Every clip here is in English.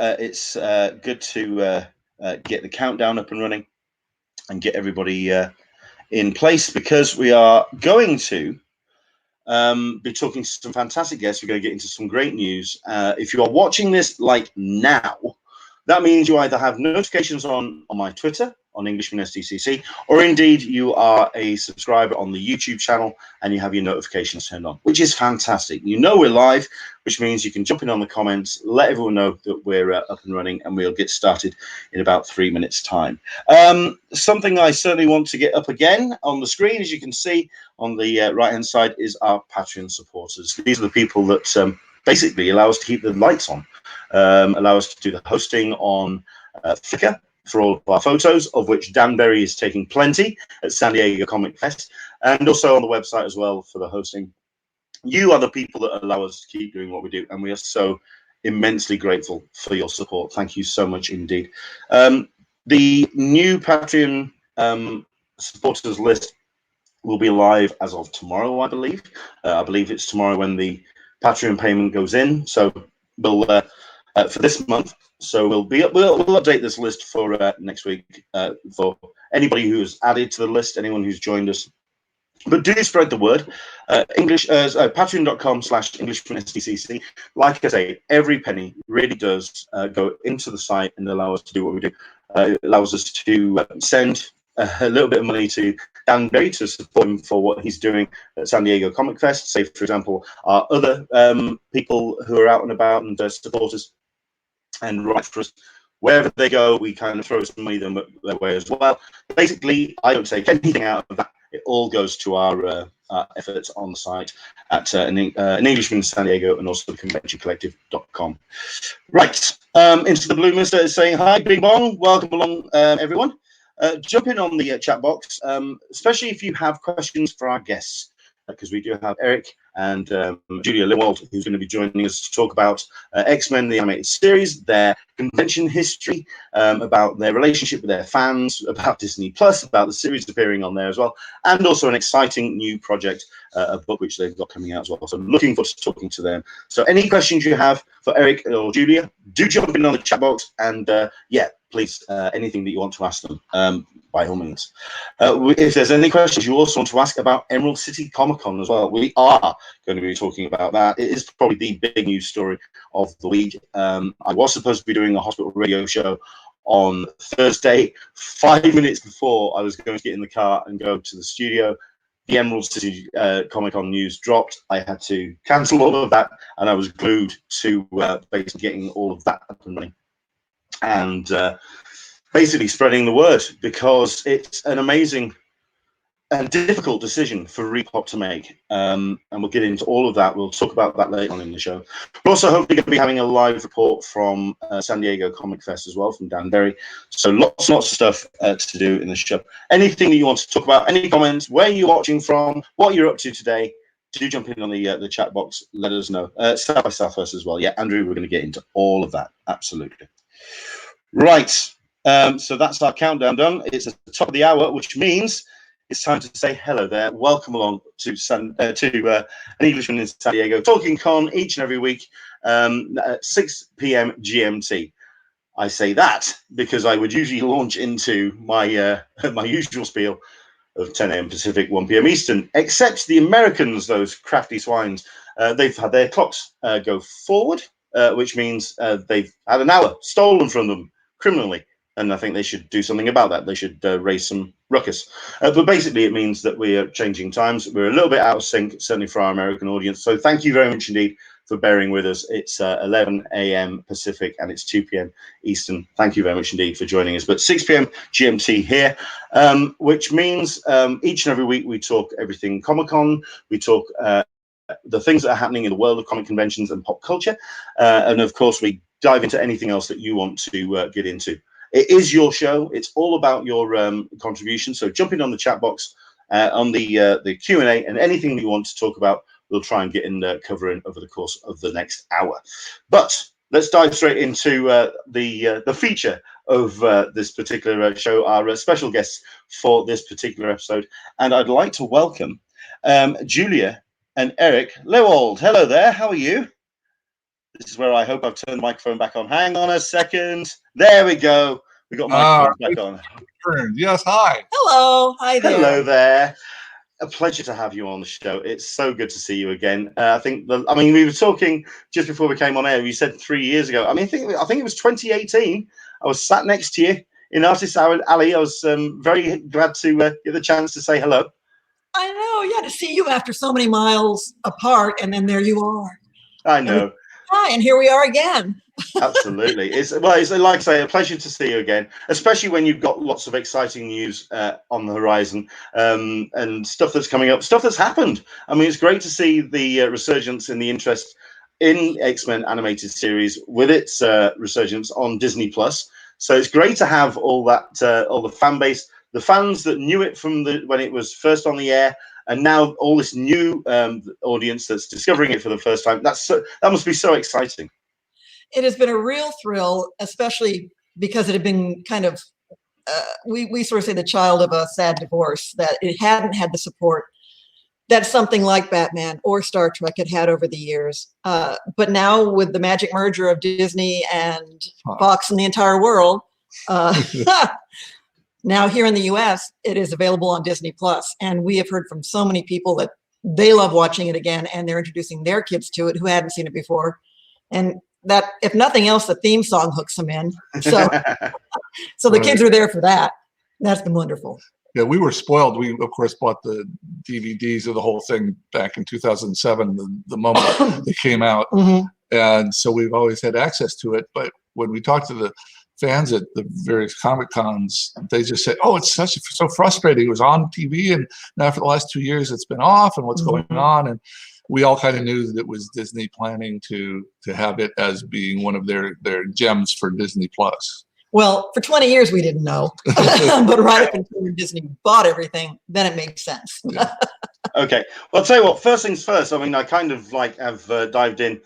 It's good to get the countdown up and running and get everybody in place, because we are going to be talking to some fantastic guests. We're going to get into some great news. If you are watching this like now, that means you either have notifications on my Twitter, on Englishman SDCC, or indeed you are a subscriber on the YouTube channel and you have your notifications turned on, which is fantastic. You know we're live, which means you can jump in on the comments, let everyone know that we're up and running, and we'll get started in about 3 minutes' time. Something I certainly want to get up again on the screen, as you can see on the right-hand side, is our Patreon supporters. These are the people that basically allow us to keep the lights on, allow us to do the hosting on Flickr for all of our photos, of which Dan Berry is taking plenty at San Diego Comic Fest, and also on the website as well for the hosting. You are the people that allow us to keep doing what we do, and we are so immensely grateful for your support. Thank you so much indeed. The new Patreon supporters list will be live as of tomorrow, I believe. I believe it's tomorrow when the Patreon payment goes in. So we'll for this month. So we'll update this list for next week for anybody who has added to the list, anyone who's joined us. But do spread the word. Patreon.com/EnglishmanSDCC. Like I say, every penny really does go into the site and allow us to do what we do. It allows us to send a little bit of money to Dan Berry to support him for what he's doing at San Diego Comic Fest. Say, for example, our other people who are out and about and support us and write for us. Wherever they go, we kind of throw some money their way as well. Basically, I don't take anything out of that. It all goes to our efforts on the site at an Englishman San Diego, and also conventioncollective.com. Right, into the Blue Mister is saying hi, Bing Bong. Welcome along, everyone. Jump in on the chat box, especially if you have questions for our guests, because we do have Eric and Julia LEWALD, who's going to be joining us to talk about X-Men, the animated series, their convention history, about their relationship with their fans, about Disney Plus, about the series appearing on there as well, and also an exciting new project, a book which they've got coming out as well. So looking forward to talking to them. So any questions you have for Eric or Julia, do jump in on the chat box, and yeah, please, anything that you want to ask them, by all means. If there's any questions you also want to ask about Emerald City Comic Con as well, we are going to be talking about that. It is probably the big news story of the week. I was supposed to be doing a hospital radio show on Thursday. 5 minutes before I was going to get in the car and go to the studio, the Emerald City Comic Con news dropped. I had to cancel all of that, and I was glued to basically getting all of that up and running, and basically spreading the word, because it's an amazing and difficult decision for Repop to make, and we'll get into all of that. We'll talk about that later on in the show. We're also hopefully going to be having a live report from San Diego Comic Fest as well, from Dan Berry. So lots of stuff to do in the show. Anything that you want to talk about, any comments, where you're watching from, what you're up to today, do jump in on the chat box. Let us know. South by Southwest as well. Yeah, Andrew, we're going to get into all of that. Absolutely. Right. So that's our countdown done. It's at the top of the hour, which means it's time to say hello there. Welcome along to an Englishman in San Diego Talking Con each and every week at 6 p.m. GMT. I say that because I would usually launch into my my usual spiel of 10 a.m. Pacific, 1 p.m. Eastern, except the Americans, those crafty swines, they've had their clocks go forward, which means they've had an hour stolen from them criminally. And I think they should do something about that. They should raise some ruckus. But basically, it means that we are changing times. We're a little bit out of sync, certainly for our American audience. So thank you very much indeed for bearing with us. It's 11 a.m. Pacific and it's 2 p.m. Eastern. Thank you very much indeed for joining us. But 6 p.m. GMT here, which means each and every week we talk everything Comic-Con. We talk the things that are happening in the world of comic conventions and pop culture. And of course, we dive into anything else that you want to get into. It is your show. It's all about your contribution. So jump in on the chat box, on the Q&A, and anything you want to talk about, we'll try and get in covering over the course of the next hour. But let's dive straight into the feature of this particular show, our special guests for this particular episode. And I'd like to welcome Julia and Eric LEWALD. Hello there. How are you? This is where I hope I've turned the microphone back on. Hang on a second. There we go. We got microphones back on. Yes, hi. Hello. Hi there. Hello there. A pleasure to have you on the show. It's so good to see you again. I mean, we were talking just before we came on air. You said 3 years ago. I mean, I think it was 2018. I was sat next to you in Artist Alley. I was very glad to get the chance to say hello. I know. Yeah, to see you after so many miles apart, and then there you are. I know. Hi, and here we are again. Absolutely. It's like I say, a pleasure to see you again, especially when you've got lots of exciting news on the horizon, and stuff that's coming up, stuff that's happened. I mean, it's great to see the resurgence in the interest in X-Men animated series with its resurgence on Disney Plus. So it's great to have all that, all the fan base, the fans that knew it from when it was first on the air, and now all this new audience that's discovering it for the first time. That must be so exciting. It has been a real thrill, especially because it had been kind of, we sort of say the child of a sad divorce, that it hadn't had the support that something like Batman or Star Trek had had over the years. But now with the magic merger of Disney and Fox and the entire world, now here in the US, it is available on Disney Plus. And we have heard from so many people that they love watching it again, and they're introducing their kids to it who hadn't seen it before. And that, if nothing else, the theme song hooks them in. So, so the kids are there for that. That's been wonderful. Yeah, we were spoiled. We, of course, bought the DVDs of the whole thing back in 2007, the moment they came out. And so we've always had access to it. But when we talked to the fans at the various Comic Cons, they just said, oh, it's so frustrating. It was on TV, and now for the last 2 years, it's been off, and what's going on? And we all kind of knew that it was Disney planning to have it as being one of their gems for Disney Plus. Well, for 20 years we didn't know, but right up until Disney bought everything, then it makes sense. Yeah. Okay, well, I'll tell you what. First things first. I mean, I kind of have dived in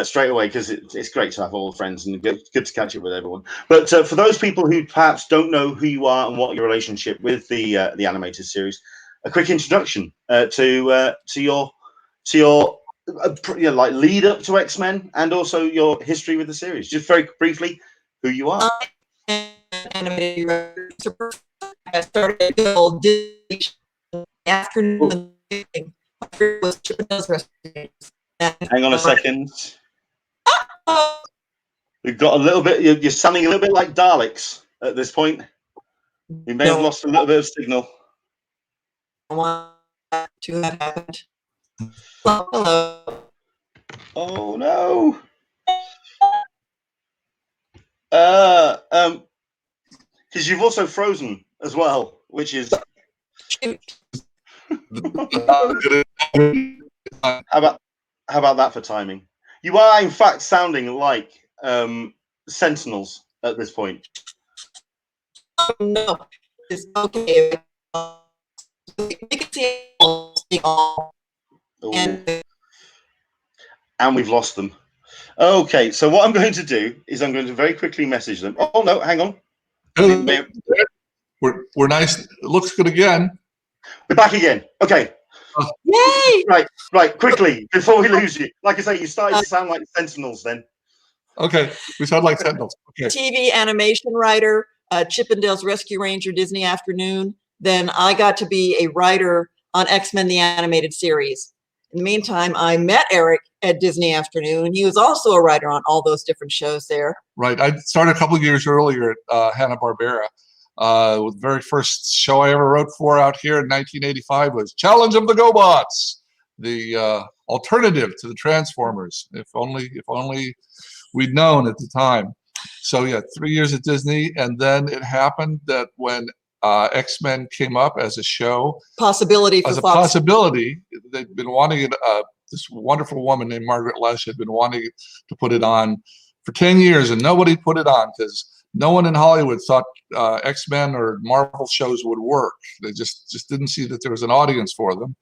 straight away because it's great to have all the friends and good to catch up with everyone. But for those people who perhaps don't know who you are and what your relationship with the animated series, a quick introduction to your like lead up to X-Men and also your history with the series. Just very briefly, who you are. Animated I started at LEWALD afternoon. Was Hang on a second. We've got a little bit. You're sounding a little bit like Daleks at this point. We may have lost a little bit of signal. To have happened. Hello. Oh no. Because you've also frozen as well, which is. How about that for timing? You are in fact sounding like Sentinels at this point. No, it's okay. We can see all. And we've lost them. Okay, so what I'm going to do is I'm going to very quickly message them. Oh no, hang on. We're nice. It looks good again. We're back again. Okay. Yay! Right. Quickly before we lose you. Like I say, you started to sound like Sentinels then. Okay, we sound like Sentinels. Okay. TV animation writer, Chippendale's Rescue Ranger, Disney Afternoon. Then I got to be a writer on X-Men the Animated Series. In the meantime, I met Eric at Disney Afternoon. He was also a writer on all those different shows there. Right. I started a couple of years earlier at Hanna-Barbera. The very first show I ever wrote for out here in 1985 was Challenge of the GoBots, the alternative to the Transformers. If only we'd known at the time. So yeah, 3 years at Disney, and then it happened that when X-Men came up as a show, possibility for Fox. Possibility, they'd been wanting it. This wonderful woman named Margaret Lesh had been wanting to put it on for 10 years, and nobody put it on because no one in Hollywood thought X-Men or Marvel shows would work. They just didn't see that there was an audience for them.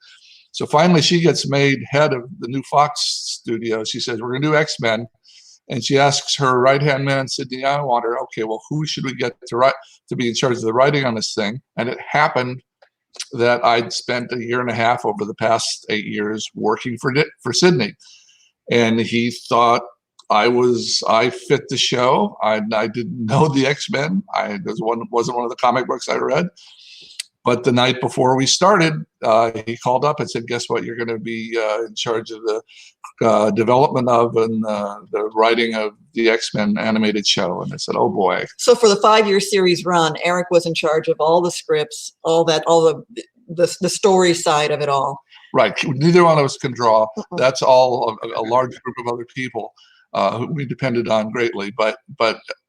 So finally, she gets made head of the new Fox studio. She says, "We're going to do X-Men." And she asks her right-hand man, Sidney Iwander, okay, well, who should we get to be in charge of the writing on this thing? And it happened that I'd spent 1.5 years over the past 8 years working for Sidney. And he thought, I fit the show. I didn't know the X-Men. Wasn't one of the comic books I read. But the night before we started, he called up and said, "Guess what? You're going to be in charge of the development of and the writing of the X-Men animated show." And I said, "Oh boy!" So for the 5-year series run, Eric was in charge of all the scripts, all the story side of it all. Right. Neither one of us can draw. That's all a large group of other people who we depended on greatly. But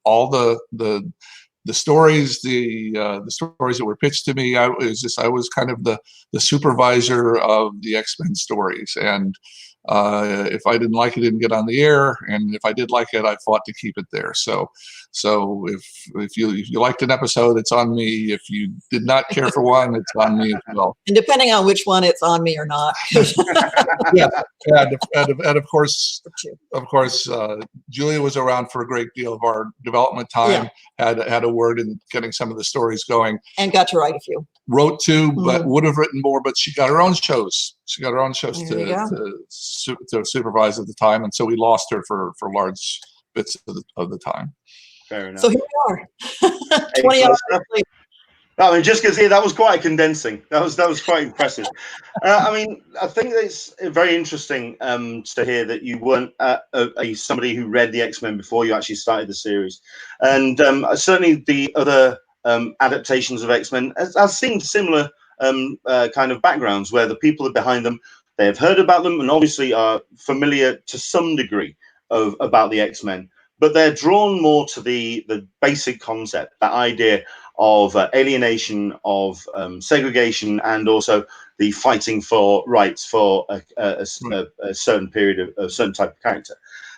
all the stories, the stories that were pitched to me, I was kind of the supervisor of the X-Men stories. And if I didn't like it, it didn't get on the air. And if I did like it, I fought to keep it there. So if you liked an episode, it's on me. If you did not care for one, it's on me as well. And depending on which one, it's on me or not. Yeah, and of course, Julia was around for a great deal of our development time. Yeah. Had a word in getting some of the stories going, and got to write a few. Wrote two, but would have written more. But she got her own shows. She got her own shows to supervise at the time, and so we lost her for large bits of the time. Fair enough. So here we are, 20 hours later. I mean, just because that was quite condensing. That was quite impressive. I mean, I think it's very interesting to hear that you weren't somebody who read the X-Men before you actually started the series, and certainly the other adaptations of X-Men has seen similar kind of backgrounds where the people behind them, they have heard about them and obviously are familiar to some degree about the X-Men, but they're drawn more to the basic concept, that idea of alienation, of segregation, and also the fighting for rights for a certain period of a certain type of character.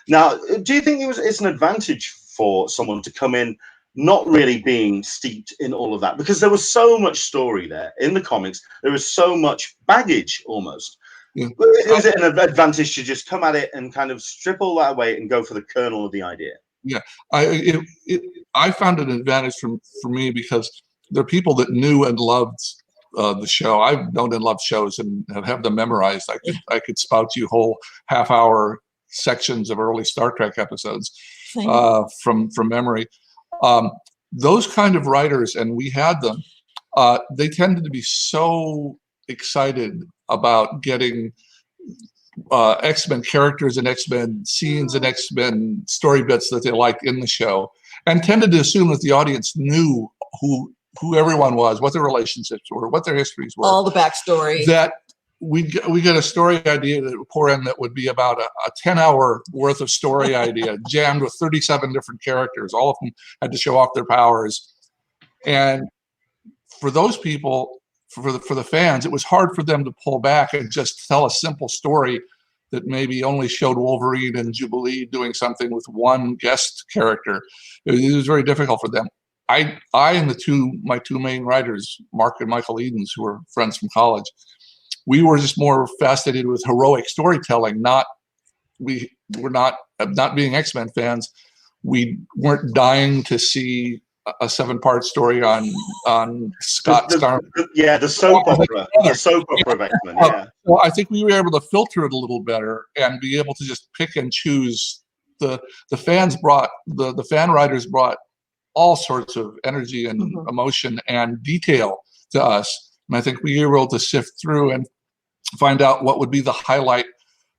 Now, do you think it's an advantage for someone to come in not really being steeped in all of that? Because there was so much story there in the comics. There was so much baggage almost. Yeah. Is it an advantage to just come at it and kind of strip all that away and go for the kernel of the idea? Yeah, I found an advantage for me because there are people that knew and loved the show. I've known and loved shows and have them memorized. I could spout you whole half-hour sections of early Star Trek episodes from memory. Those kind of writers, and we had them, they tended to be so excited about getting X-Men characters and X-Men scenes and X-Men story bits that they liked in the show, and tended to assume that the audience knew who everyone was, what their relationships were, what their histories were, all the backstory. That we get a story idea that would pour in that would be about a 10-hour worth of story idea jammed with 37 different characters. All of them had to show off their powers, and for those people, for the fans, it was hard for them to pull back and just tell a simple story that maybe only showed Wolverine and Jubilee doing something with one guest character. It was very difficult for them. I and my two main writers, Mark and Michael Edens, who were friends from college, we were just more fascinated with heroic storytelling. We were not being X-Men fans. We weren't dying to see a 7-part story on Scott Starr. The soap opera. The soap opera of X-Men. Yeah. Well, I think we were able to filter it a little better and be able to just pick and choose. The fans brought the fan writers brought all sorts of energy and emotion and detail to us, and I think we were able to sift through and find out what would be the highlight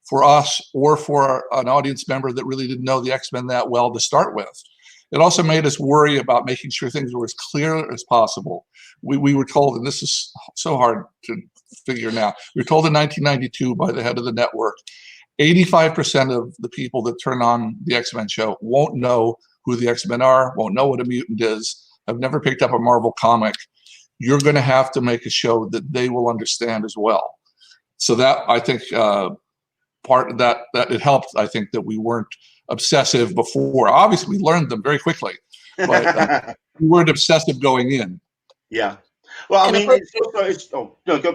for us or for an audience member that really didn't know the X-Men that well to start with. It also made us worry about making sure things were as clear as possible. We were told, and this is so hard to figure now, we were told in 1992 by the head of the network, 85% of the people that turn on the X-Men show won't know who the X-Men are, won't know what a mutant is, have never picked up a Marvel comic. You're going to have to make a show that they will understand as well. So that, I think, part of that it helped, I think, that we weren't obsessive before. Obviously, we learned them very quickly, but we weren't obsessive going in. Yeah. Well, I mean,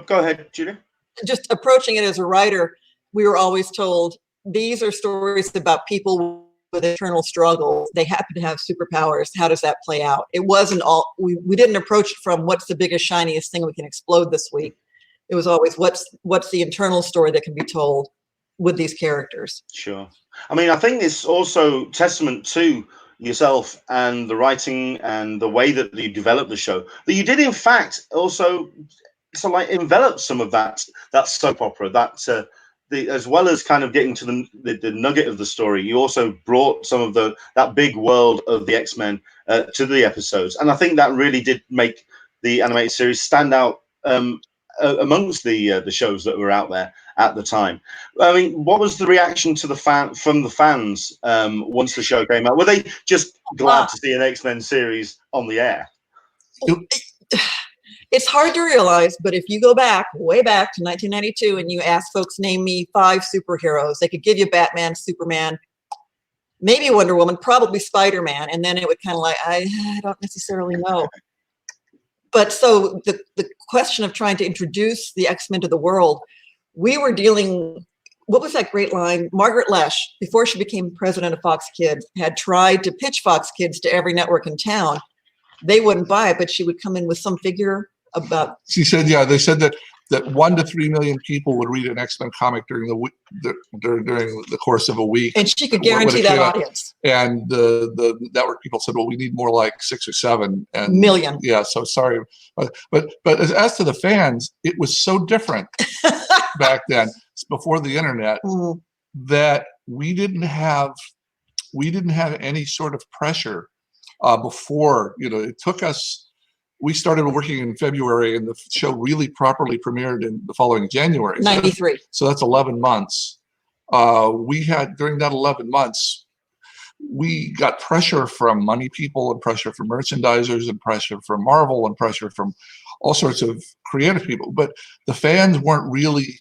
go ahead, Julia. Just approaching it as a writer, we were always told these are stories about people with internal struggles. They happen to have superpowers. How does that play out? It wasn't all, we didn't approach it from what's the biggest, shiniest thing we can explode this week. It was always what's the internal story that can be told with these characters. Sure. I mean, I think it's also testament to yourself and the writing and the way that you developed the show, that you did in fact also like envelop some of that soap opera, that as well as kind of getting to the nugget of the story, you also brought some of that big world of the X-Men to the episodes, and I think that really did make the animated series stand out amongst the shows that were out there at the time. I mean, what was the reaction to from the fans once the show came out? Were they just glad to see an X-Men series on the air? It's hard to realize, but if you go back, way back to 1992, and you ask folks, name me 5 superheroes, they could give you Batman, Superman, maybe Wonder Woman, probably Spider-Man, and then it would kind of like, I don't necessarily know. But so the question of trying to introduce the X-Men to the world, we were dealing, what was that great line? Margaret Lesh, before she became president of Fox Kids, had tried to pitch Fox Kids to every network in town. They wouldn't buy it, but she would come in with some figure about. She said, yeah, they said that 1 to 3 million people would read an X-Men comic during the course of a week, and she could guarantee that audience. And the network people said, well, we need more like 6 or 7 million. Yeah, so sorry, but as to the fans, it was so different back then, before the internet, that we didn't have any sort of pressure before. You know, it took us. We started working in February, and the show really properly premiered in the following January. 93. So that's 11 months. We had, during that 11 months, we got pressure from money people, and pressure from merchandisers, and pressure from Marvel, and pressure from all sorts of creative people. But the fans weren't really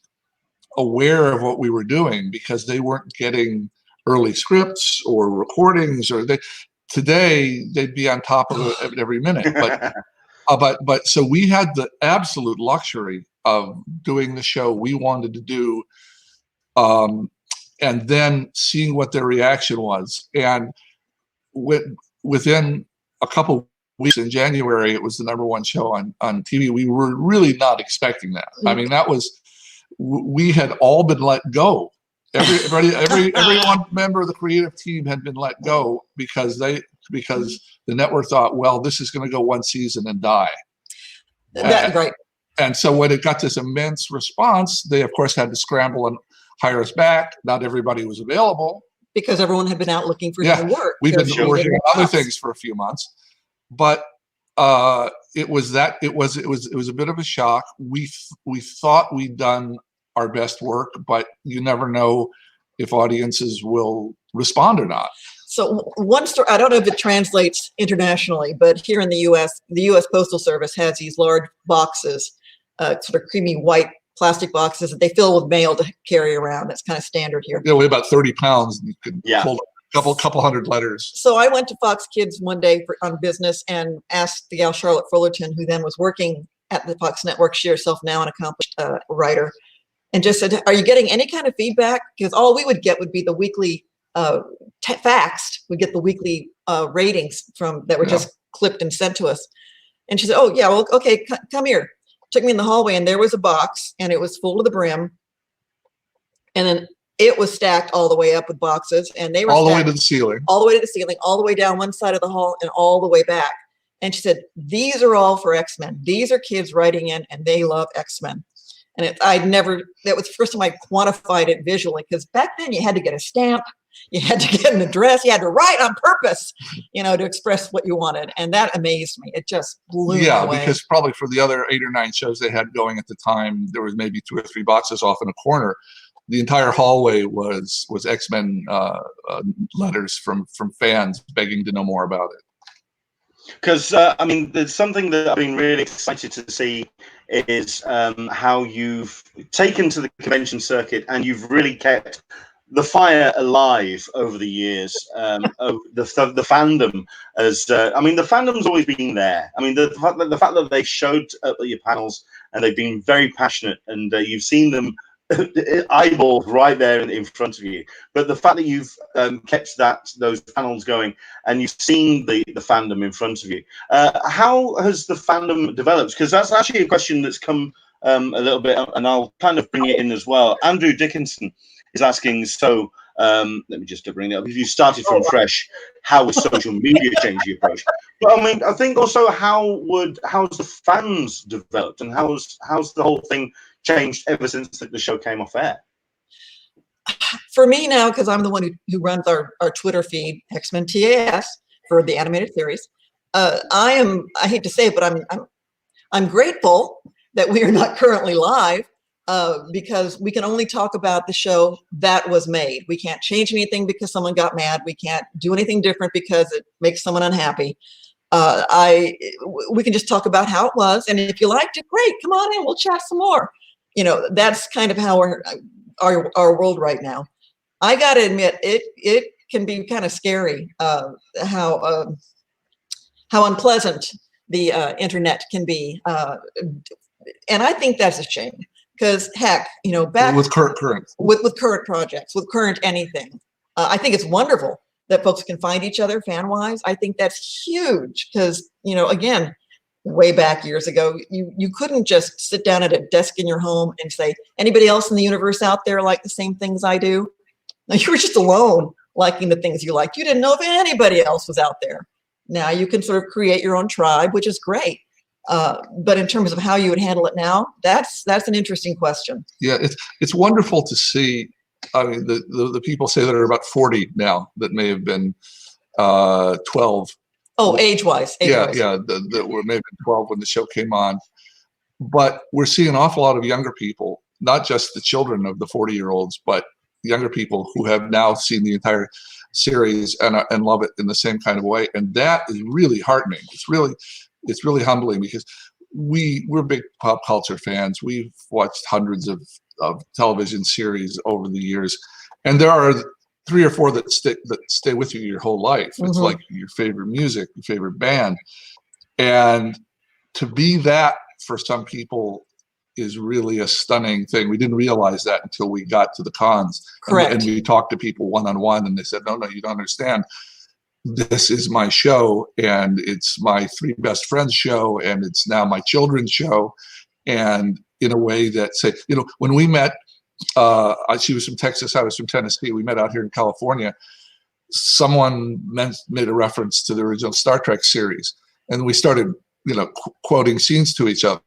aware of what we were doing, because they weren't getting early scripts or recordings, or today they'd be on top of it every minute. But so we had the absolute luxury of doing the show we wanted to do, and then seeing what their reaction was. And within a couple weeks, in January, it was the #1 show on TV. We were really not expecting that. I mean, we had all been let go. Every one member of the creative team had been let go because the network thought, well, this is going to go 1 season and die. That's right. And so when it got this immense response, they of course had to scramble and hire us back. Not everybody was available because everyone had been out looking for new work. We've been working on other things for a few months, but it was a bit of a shock. We thought we'd done our best work, but you never know if audiences will respond or not. So one story, I don't know if it translates internationally, but here in the U.S., the U.S. Postal Service has these large boxes, sort of creamy white plastic boxes that they fill with mail to carry around. That's kind of standard here. They weigh about 30 pounds. And you could hold a couple hundred letters. So I went to Fox Kids one day on business and asked the gal Charlotte Fullerton, who then was working at the Fox Network, she herself now an accomplished writer, and just said, are you getting any kind of feedback? Because all we would get would be the weekly faxed. We get the weekly ratings that were just clipped and sent to us. And she said, oh yeah, well, okay, come here. Took me in the hallway, and there was a box, and it was full to the brim. And then it was stacked all the way up with boxes, and they were all the way to the ceiling, all the way to the ceiling, all the way down one side of the hall, and all the way back. And she said, these are all for X-Men. These are kids writing in, and they love X-Men. And that was the first time I quantified it visually, because back then you had to get a stamp, you had to get an address, you had to write on purpose, to express what you wanted. And that amazed me. It just blew me away. Because probably for the other 8 or 9 shows they had going at the time, there was maybe 2 or 3 boxes off in a corner. The entire hallway was X-Men letters from fans begging to know more about it. Because, there's something that I've been really excited to see is how you've taken to the convention circuit and you've really kept the fire alive over the years. The fandom the fandom's always been there. I mean, the fact that they showed up at your panels and they've been very passionate, and you've seen them eyeball right there in front of you. But the fact that you've kept those panels going and you've seen the fandom in front of you, how has the fandom developed? Because that's actually a question that's come a little bit, and I'll kind of bring it in as well. Andrew Dickinson is asking, so let me just bring it up. If you started from fresh, how would social media change the approach? But I mean, I think also how's the fans developed, and how's the whole thing changed ever since the show came off air? For me now, because I'm the one who runs our Twitter feed, X-Men TAS, for the animated series, I hate to say it, but I'm grateful that we are not currently live, because we can only talk about the show that was made. We can't change anything because someone got mad. We can't do anything different because it makes someone unhappy. We can just talk about how it was, and if you liked it, great, come on in, we'll chat some more. You know, that's kind of how our world right now. I got to admit, it can be kind of scary how unpleasant the internet can be, and I think that's a shame. Because heck, you know, back with current with current projects, with current anything, I think it's wonderful that folks can find each other fan-wise. I think that's huge because, you know, again, way back years ago, you couldn't just sit down at a desk in your home and say, anybody else in the universe out there like the same things I do? No, you were just alone liking the things you liked. You didn't know if anybody else was out there. Now you can sort of create your own tribe, which is great. But in terms of how you would handle it now, that's an interesting question. Yeah, it's wonderful to see. I mean, the people say that are about 40 now that may have been 12. Oh, age-wise. Yeah, that were maybe 12 when the show came on. But we're seeing an awful lot of younger people, not just the children of the 40-year-olds, but younger people who have now seen the entire series and love it in the same kind of way. And that is really heartening. It's really humbling because we're big pop culture fans. We've watched hundreds of television series over the years, and there are 3 or 4 that stay with you your whole life. It's like your favorite music, your favorite band, and to be that for some people is really a stunning thing. We didn't realize that until we got to the cons. Correct. And we talked to people one-on-one, and they said, no, you don't understand. This is my show, and it's my 3 best friends show, and it's now my children's show. And in a way that, say, you know, when we met, she was from Texas, I was from Tennessee. We met out here in California. Someone made a reference to the original Star Trek series, and we started, you know, quoting scenes to each other.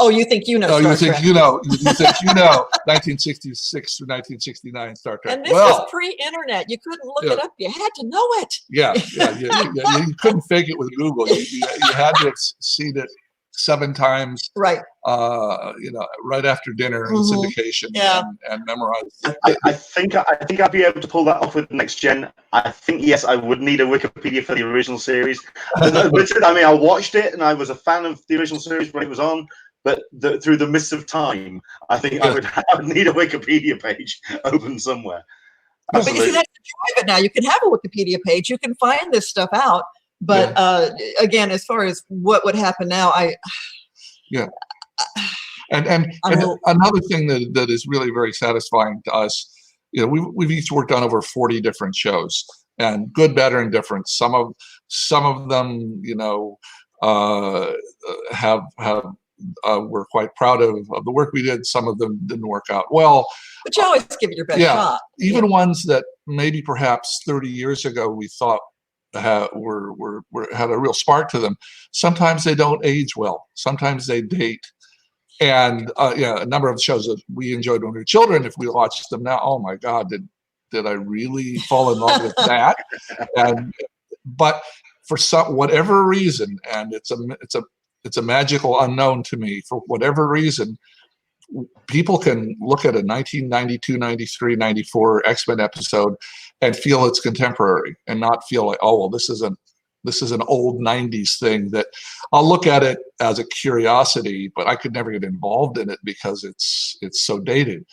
Oh, you think you know? Oh, Star you think Trek. you know? You think you know? 1966 through 1969 Star Trek. And this was pre-internet. You couldn't look it up. You had to know it. Yeah. You couldn't fake it with Google. You had to have seen it 7 times. Right. You know, right after dinner in syndication, and memorize it. I think I'd be able to pull that off with Next Gen. I think, yes, I would need a Wikipedia for the original series. But I mean, I watched it and I was a fan of the original series when it was on. But through the mists of time, I think I would need a Wikipedia page open somewhere. But you see, that's the joy of it now. You can have a Wikipedia page. You can find this stuff out. But again, as far as what would happen now, And another thing that is really very satisfying to us, you know, we've each worked on over 40 different shows, and good, better, and different. Some of them, you know, we're quite proud of the work we did. Some of them didn't work out well. But you always give it your best shot. Even ones that maybe perhaps 30 years ago we thought had a real spark to them. Sometimes they don't age well. Sometimes they date. And a number of shows that we enjoyed when we were children, if we watched them now, oh my God, did I really fall in love with that? But for whatever reason, and it's a magical unknown to me, for whatever reason, people can look at a 1992, 93, 94 X-Men episode and feel it's contemporary and not feel like, oh, well, this is an old 90s thing. That I'll look at it as a curiosity, but I could never get involved in it because it's so dated.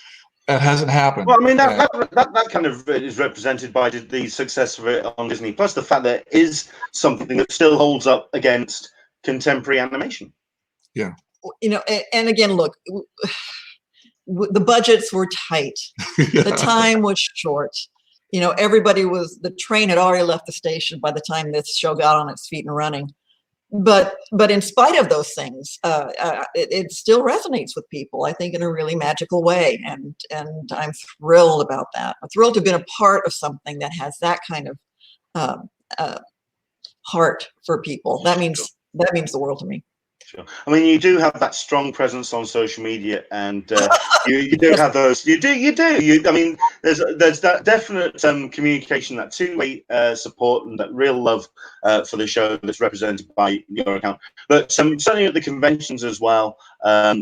It hasn't happened. Well, I mean, that kind of is represented by the success of it on Disney Plus, the fact that it is something that still holds up against contemporary animation. Yeah. You know, and again, look, the budgets were tight. The time was short. You know, the train had already left the station by the time this show got on its feet and running. but in spite of those things, it still resonates with people, I think, in a really magical way. And I'm thrilled about that. I'm thrilled to have been a part of something that has that kind of heart for people. That means the world to me. Sure. I mean, you do have that strong presence on social media, and you do have those. You do. I mean, there's that definite communication, that two-way support, and that real love for the show that's represented by your account. But certainly at the conventions as well,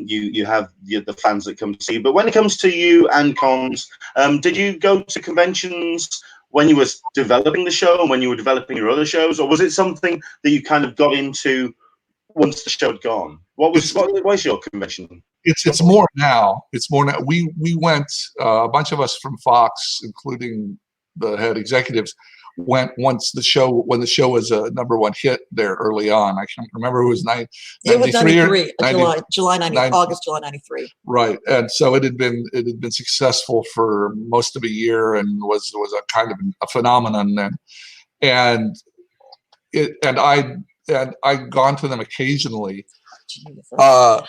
you have the fans that come to see you. But when it comes to you and cons, did you go to conventions when you were developing the show and when you were developing your other shows, or was it something that you kind of got into once the show had gone? What was your convention? It's more now. It's more now. We went, a bunch of us from Fox, including the head executives, went when the show was a #1 hit there early on. I can't remember, it was 93, July 90, August, July 93. Right, and so it had been successful for most of a year and was a kind of a phenomenon then, and I'd gone to them occasionally to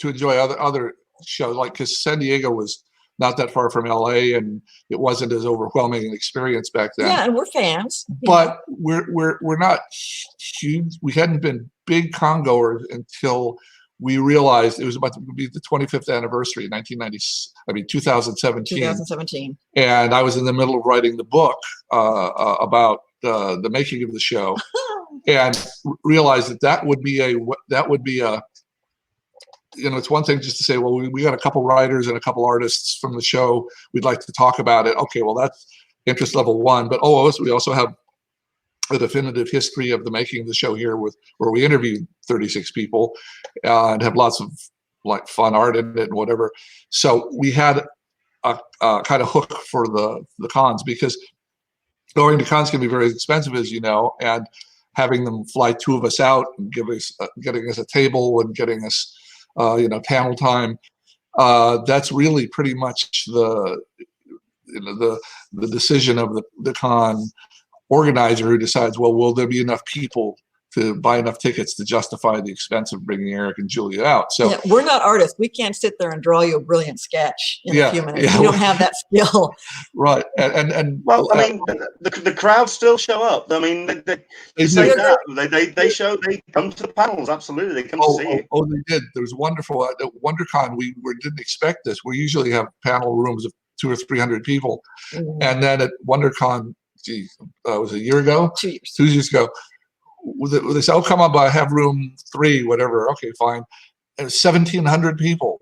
enjoy other shows, like, because San Diego was not that far from LA, and it wasn't as overwhelming an experience back then. Yeah, and we're fans. But we're not huge. We hadn't been big con goers until we realized it was about to be the 25th anniversary in 2017. 2017. And I was in the middle of writing the book about the making of the show, and realized that would be a it's one thing just to say, well, we got a couple writers and a couple artists from the show, we'd like to talk about it. Okay, well, that's interest level 1. But we also have a definitive history of the making of the show here, where we interviewed 36 people and have lots of like fun art in it and whatever. So we had a kind of hook for the cons, because going to cons can be very expensive, as you know, and having them fly 2 of us out and getting us a table and getting us panel time, that's really pretty much the decision of the con organizer, who decides, well, will there be enough people to buy enough tickets to justify the expense of bringing Eric and Julia out? So yeah, we're not artists. We can't sit there and draw you a brilliant sketch in a few minutes. Yeah. We don't have that skill. Right. And well, I mean, the crowd still show up. I mean, they come to the panels. Absolutely, they come to see it. Oh, they did. There was wonderful at WonderCon. We didn't expect this. We usually have panel rooms of 200 or 300 people, and then at WonderCon, was it a year ago? 2 years. 2 years ago. They said, "Oh, come on, I have room 3, whatever." Okay, fine. And it was 1,700 people,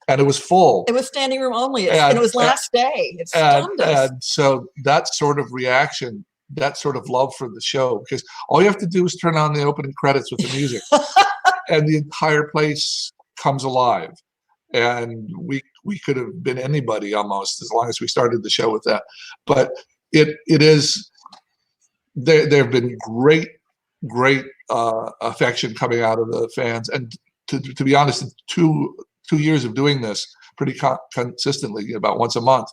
and it was full. It was standing room only, and it was last day. It stunned us. And so that sort of reaction, that sort of love for the show, because all you have to do is turn on the opening credits with the music, and the entire place comes alive. And we could have been anybody almost, as long as we started the show with that. But it is, there have been great affection coming out of the fans, and to be honest, in 2 years of doing this pretty consistently, about once a month,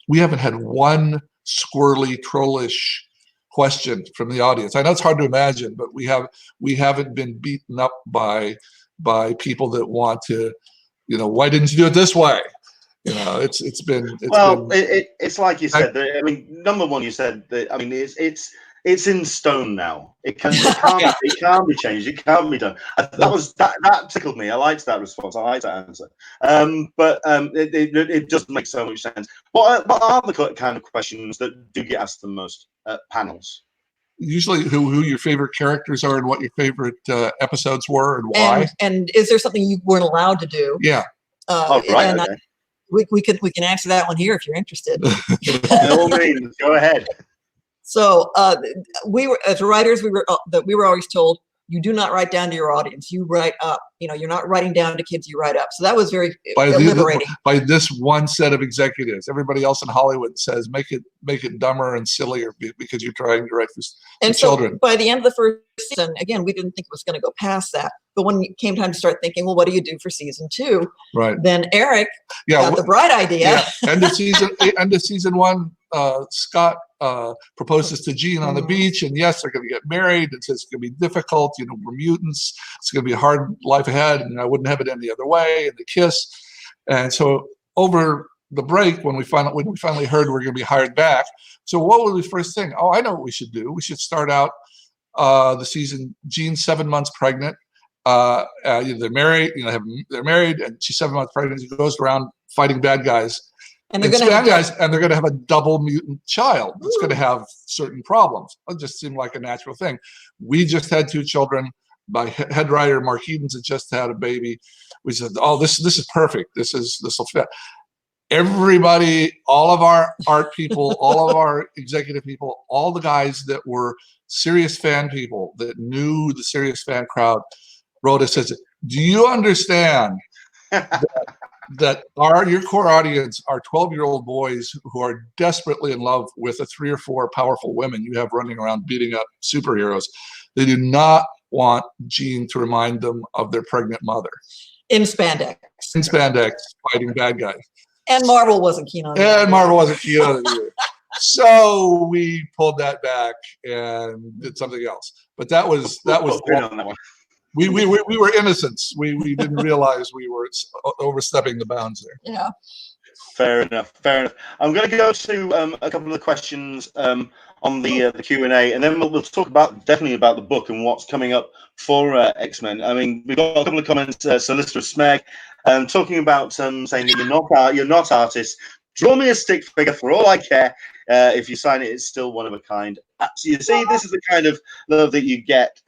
we haven't had one squirrely, trollish question from the audience. I know it's hard to imagine, but we haven't been beaten up by people that want to, why didn't you do it this way? It's been like you said. I mean, number one, you said that. I mean, it's in stone now. It can't be changed. It can't be done. That tickled me. I liked that response. I liked that answer. But it doesn't make so much sense. What are the kind of questions that do get asked the most at panels? Usually, who your favorite characters are and what your favorite episodes were and why. And is there something you weren't allowed to do? Yeah. Right. Okay. We can answer that one here if you're interested. By all means, go ahead. So we were, as writers, we were always told, you do not write down to your audience. You write up. You're not writing down to kids. You write up. So that was very liberating. By this one set of executives, everybody else in Hollywood says make it dumber and sillier because you're trying to write for children. So by the end of the first season, again, we didn't think it was going to go past that. But when it came time to start thinking, well, what do you do for season 2? Right. Then Eric got the bright idea. Yeah. End of season 1, Scott proposes to Jean on the beach, and yes, they're going to get married. It says it's going to be difficult. You know, we're mutants. It's going to be a hard life ahead, and I wouldn't have it any other way. And the kiss, and so over the break, when we finally heard we're going to be hired back. So what was the first thing? Oh, I know what we should do. We should start out the season. Jean's 7 months pregnant. They're married. You know, they're married, and she's 7 months pregnant. She goes around fighting bad guys. And they're going to have a double mutant child that's going to have certain problems. It just seemed like a natural thing. We just had 2 children. My head writer, Mark Edens, had just had a baby. We said, "Oh, this is perfect. This will fit." Everybody, all of our art people, all of our executive people, all the guys that were serious fan people that knew the serious fan crowd wrote us, says, "Do you understand that your core audience are 12-year-old boys who are desperately in love with the 3 or 4 powerful women you have running around beating up superheroes? They do not want Jean to remind them of their pregnant mother." In spandex. In spandex, fighting bad guys. And Marvel wasn't keen on it. And Marvel wasn't keen on it either. So we pulled that back and did something else. But that was we were innocents. We didn't realize we were overstepping the bounds there. Yeah. Fair enough. I'm going to go to a couple of questions on the Q&A, and then we'll talk definitely about the book and what's coming up for X-Men. I mean, we've got a couple of comments. Solicitor Smeg talking about saying that you're not artists. Draw me a stick figure for all I care. If you sign it, it's still one of a kind. So you see, this is the kind of love that you get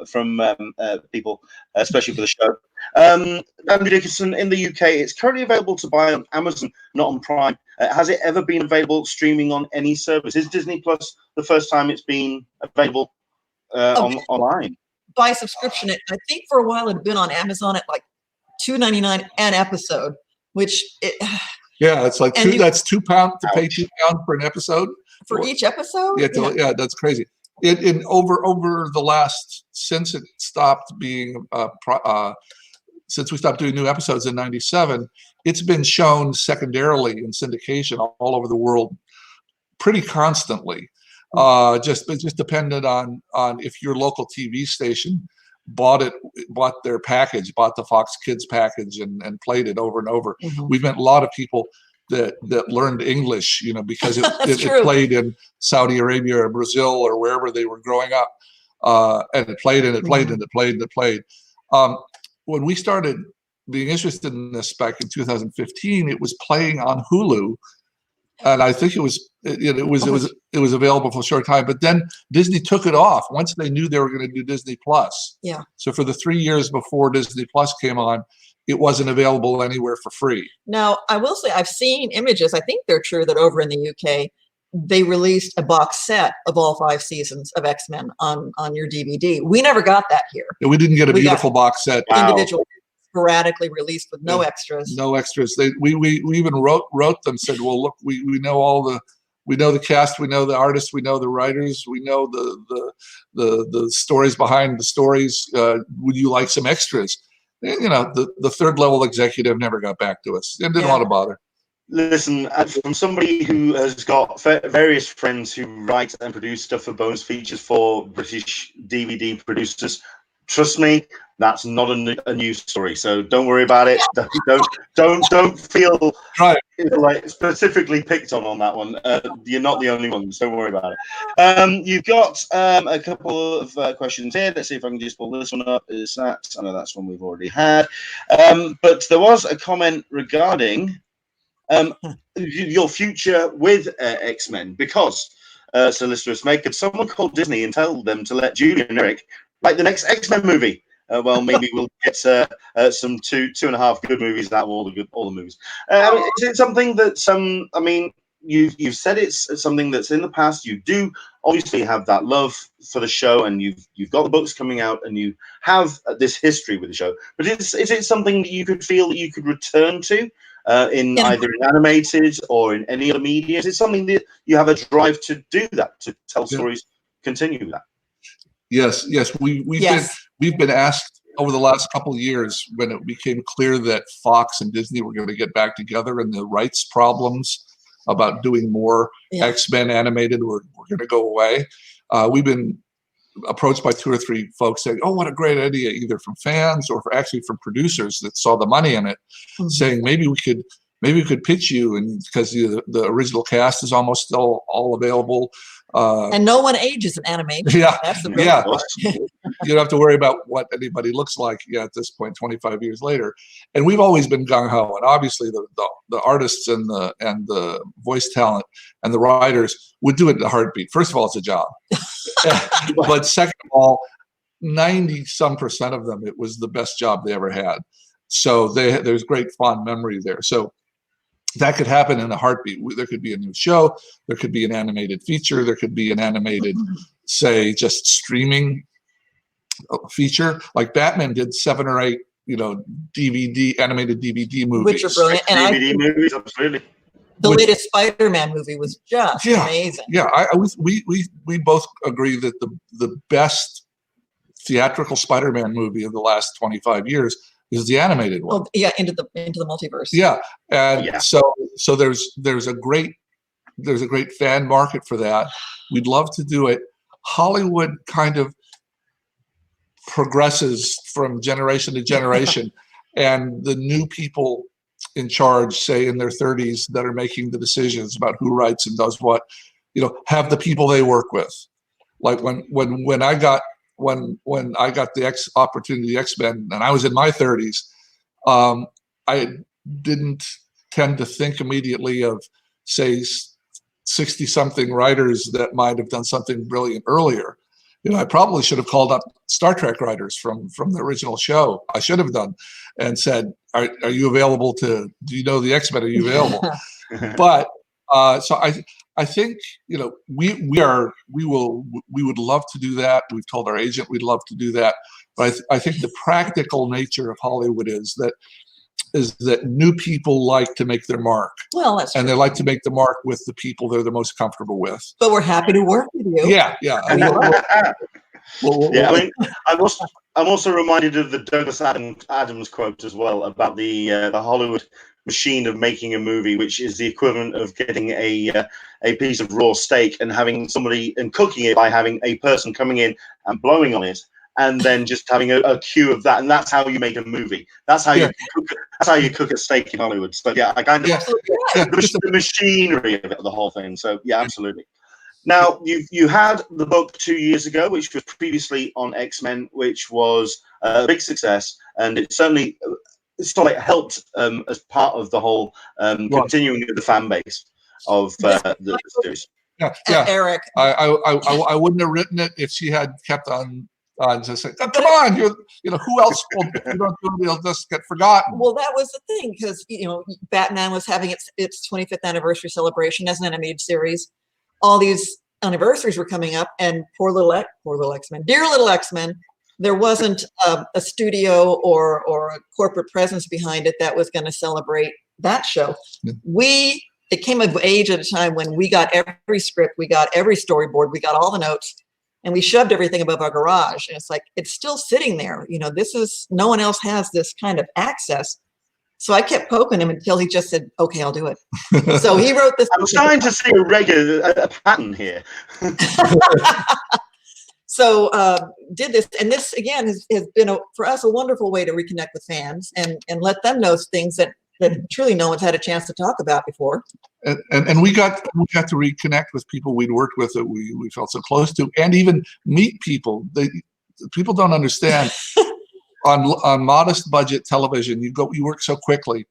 from people, especially for the show. Andrew Dickinson, in the UK, it's currently available to buy on Amazon, not on Prime. Has it ever been available streaming on any service? Is Disney Plus the first time it's been available online? By subscription. I think for a while it had been on Amazon at like $2.99 an episode, which yeah, it's like that's £2 to pay £2 for an episode for each episode. Yeah, that's crazy. Over the last, since it stopped being since we stopped doing new episodes in '97, it's been shown secondarily in syndication all over the world pretty constantly. Just depended on if your local TV station bought their package, bought the Fox Kids package and played it over and over. We've met a lot of people that learned English, you know, because it played in Saudi Arabia or Brazil or wherever they were growing up, and it played and it played and it played and it played. When we started being interested in this back in 2015, it was playing on Hulu, and I think it was available for a short time. But then Disney took it off once they knew they were going to do Disney Plus. Yeah. So for the 3 years before Disney Plus came on, it wasn't available anywhere for free. Now, I will say I've seen images. I think they're true that over in the UK, they released a box set of all 5 seasons of X-Men on your DVD. We never got that here. Yeah, we didn't get a beautiful box set. Individual, sporadically released with no extras. No extras. We even wrote them, said, well, look, we know we know the cast, we know the artists, we know the writers, we know the stories behind the stories. Would you like some extras? You know, the third level executive never got back to us. They didn't want to bother. Listen, from somebody who has got various friends who write and produce stuff for bonus features for British DVD producers, trust me, that's not a news story. So don't worry about it. Don't feel like specifically picked on that one. You're not the only ones. Don't worry about it. You've got a couple of questions here. Let's see if I can just pull this one up. Is that? I know that's one we've already had. But there was a comment regarding your future with X-Men, because Solicitor Smeg, could someone call Disney and tell them to let Julie and Eric write the next X-Men movie? Well, maybe we'll get some 2.5 good movies out of all the movies. Is it something that I mean, you've said it's something that's in the past. You do obviously have that love for the show, and you've got the books coming out, and you have this history with the show. But is it something that you could feel that you could return to? In either in animated or in any other media? Is it something that you have a drive to do that, to tell stories, continue that? Yes. We've been asked over the last couple of years, when it became clear that Fox and Disney were going to get back together and the rights problems about doing more X-Men animated were going to go away, we've been approached by 2 or 3 folks saying, "Oh, what a great idea!" Either from fans or actually from producers that saw the money in it, saying maybe we could pitch you, and because the original cast is almost still all available. And no one ages in animation. Yeah, that's the part. You don't have to worry about what anybody looks like at this point, 25 years later. And we've always been gung ho. And obviously, the artists and the voice talent and the writers would do it in a heartbeat. First of all, it's a job, but second of all, 90-some% of them, it was the best job they ever had. So there's great fond memory there. So that could happen in a heartbeat. There could be a new show. There could be an animated feature. There could be an animated, say, just streaming feature. Like Batman did 7 or 8, animated DVD movies. Which are brilliant. And DVD movies, absolutely. The latest Spider-Man movie was just amazing. Yeah, we both agree that the best theatrical Spider-Man movie of the last 25 years is the animated one. Oh, yeah, into the multiverse. Yeah, and so there's a great fan market for that. We'd love to do it. Hollywood kind of progresses from generation to generation, and the new people in charge, say in their 30s, that are making the decisions about who writes and does what, have the people they work with. Like when I got the opportunity X-Men, and I was in my 30s, I didn't tend to think immediately of, say, 60-something writers that might have done something brilliant earlier. I probably should have called up Star Trek writers from the original show. I should have done, and said, "Are you available do you know the X-Men? Are you available?" But so I think we would love to do that. We've told our agent we'd love to do that. But I think the practical nature of Hollywood is that new people like to make their mark. Well, that's and true. They like to make the mark with the people they're the most comfortable with. But we're happy to work with you. Yeah. I'm also reminded of the Douglas Adams quote as well about the Hollywood machine of making a movie, which is the equivalent of getting a piece of raw steak and having somebody and cooking it by having a person coming in and blowing on it, and then just having a cue of that, and that's how you make a movie. That's how you cook. That's how you cook a steak in Hollywood. So I kind of the machinery of it, the whole thing. So absolutely. Now you had the book 2 years ago, which was previously on X-Men, which was a big success, and it certainly helped as part of the whole continuing of the fan base of the series. Yeah. Eric, I wouldn't have written it if she had kept on just saying, "Oh, come on, who else will just get forgotten?" Well, that was the thing, because Batman was having its 25th anniversary celebration as an animated series. All these anniversaries were coming up, and poor little X-Men, dear little X-Men, there wasn't a studio or a corporate presence behind it that was going to celebrate that show. It came of age at a time when we got every script, we got every storyboard, we got all the notes, and we shoved everything above our garage. And it's like, it's still sitting there. No one else has this kind of access. So I kept poking him until he just said, "Okay, I'll do it." So he wrote this. I'm starting to see a pattern here. So did this, and this again has been for us a wonderful way to reconnect with fans and let them know things that truly no one's had a chance to talk about before. And we got to reconnect with people we'd worked with that we felt so close to, and even meet people. People don't understand. On modest budget television, you work so quickly.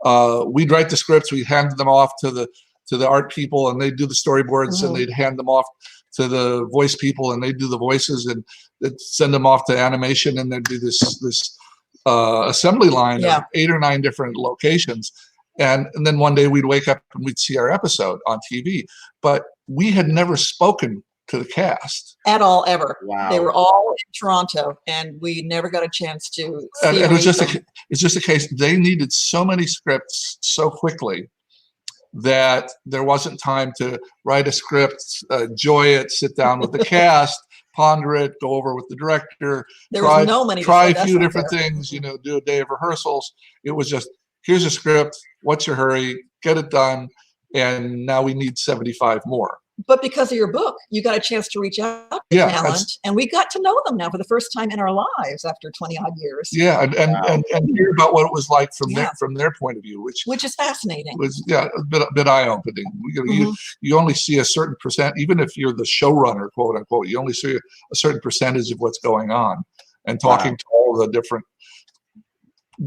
We'd write the scripts, we'd hand them off to the art people, and they'd do the storyboards, and they'd hand them off to the voice people, and they'd do the voices, and they'd send them off to animation, and there'd be this assembly line of 8 or 9 different locations. And then one day we'd wake up and we'd see our episode on TV. But we had never spoken to the cast at all, ever. Wow. They were all in Toronto, and we never got a chance to see and it was just a case, they needed so many scripts so quickly that there wasn't time to write a script, enjoy it, sit down with the cast, ponder it, go over with the director, There was no money to try say a few that's different not there. things, you know, do a day of rehearsals. It was just, here's a script, what's your hurry, get it done, and now we need 75 more. But because of your book, you got a chance to reach out to Yeah, talent, and we got to know them now for the first time in our lives after 20 odd years. Yeah, and hear about what it was like from Yeah. their point of view, which is fascinating. was a bit eye-opening. You only see a certain percent, even if you're the showrunner, quote unquote, you only see a certain percentage of what's going on. And talking to all the different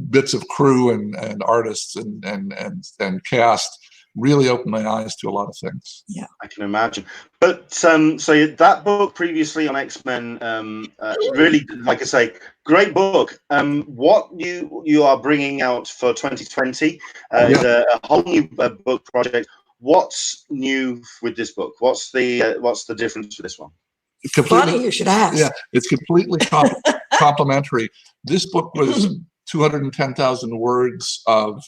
bits of crew and artists and cast really opened my eyes to a lot of things. Yeah, I can imagine. But so that book previously on X-Men, really, like I say, great book. What you are bringing out for 2020 is a whole new book project. What's new with this book? What's the difference with this one? Funny you should ask. Yeah, it's completely complimentary. This book was 210,000 words of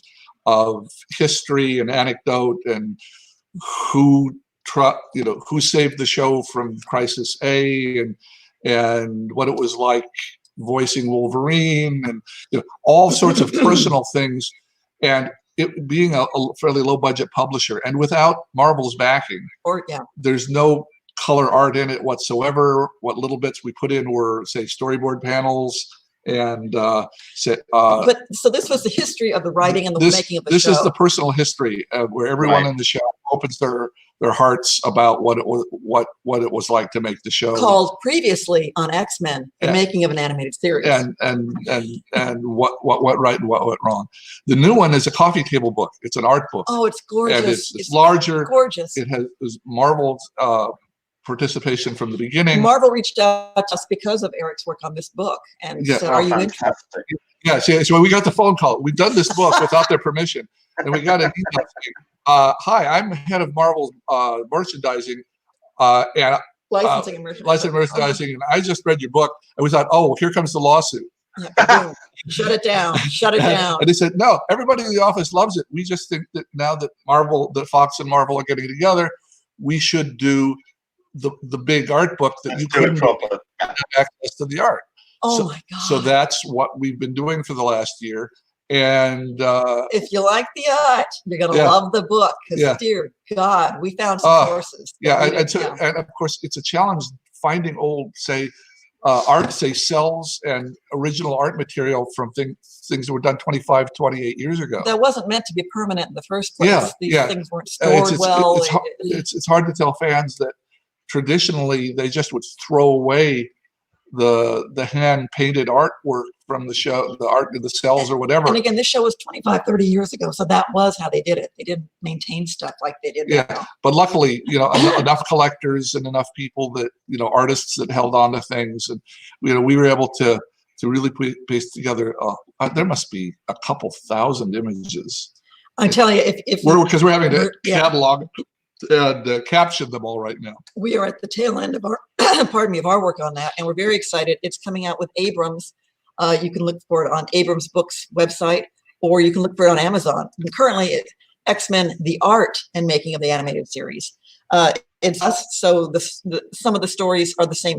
history and anecdote and who saved the show from Crisis A and what it was like voicing Wolverine and all sorts of personal things, and it being a fairly low budget publisher and without Marvel's backing, there's no color art in it whatsoever. What little bits we put in were, say, storyboard panels. And but so this was the history of the writing and the making of the show. This is the personal history where everyone in the show opens their hearts about what it was like to make the show. Called previously on X-Men, the making of an animated series. And what right and what went wrong. The new one is a coffee table book. It's an art book. Oh, it's gorgeous. And it's larger. Gorgeous. It has Marvel's participation from the beginning. Marvel reached out to us because of Eric's work on this book and said, "Are you interested?" Yeah, so we got the phone call. We've done this book without their permission, and we got an email saying, "Hi, I'm head of Marvel merchandising and licensing and merchandising, and I just read your book, and we thought, oh, well, here comes the lawsuit." Yeah, shut it down. Shut it down. And they said, no, everybody in the office loves it. We just think that now that Fox and Marvel are getting together, we should do the big art book that you couldn't have access to the art. Oh my God. So that's what we've been doing for the last year. And if you like the art, you're going to love the book because, dear God, we found some sources. And of course, it's a challenge finding old, say, art, say, cells and original art material from things that were done 25, 28 years ago. That wasn't meant to be permanent in the first place. These things weren't stored It's hard to tell fans that traditionally they just would throw away the hand painted artwork from the show, the art of the cells or whatever. And again, this show was 25, 30 years ago. So that was how they did it. They didn't maintain stuff like they did now. But luckily, enough collectors and enough people that, artists that held on to things. And, we were able to really piece together, there must be a couple thousand images. I tell you, because we're having to catalog and caption them all right now. We are at the tail end of our, of our work on that, and we're very excited. It's coming out with Abrams. You can look for it on Abrams Books website, or you can look for it on Amazon. And currently, X-Men: The Art and Making of the Animated Series. It's us, so some of the stories are the same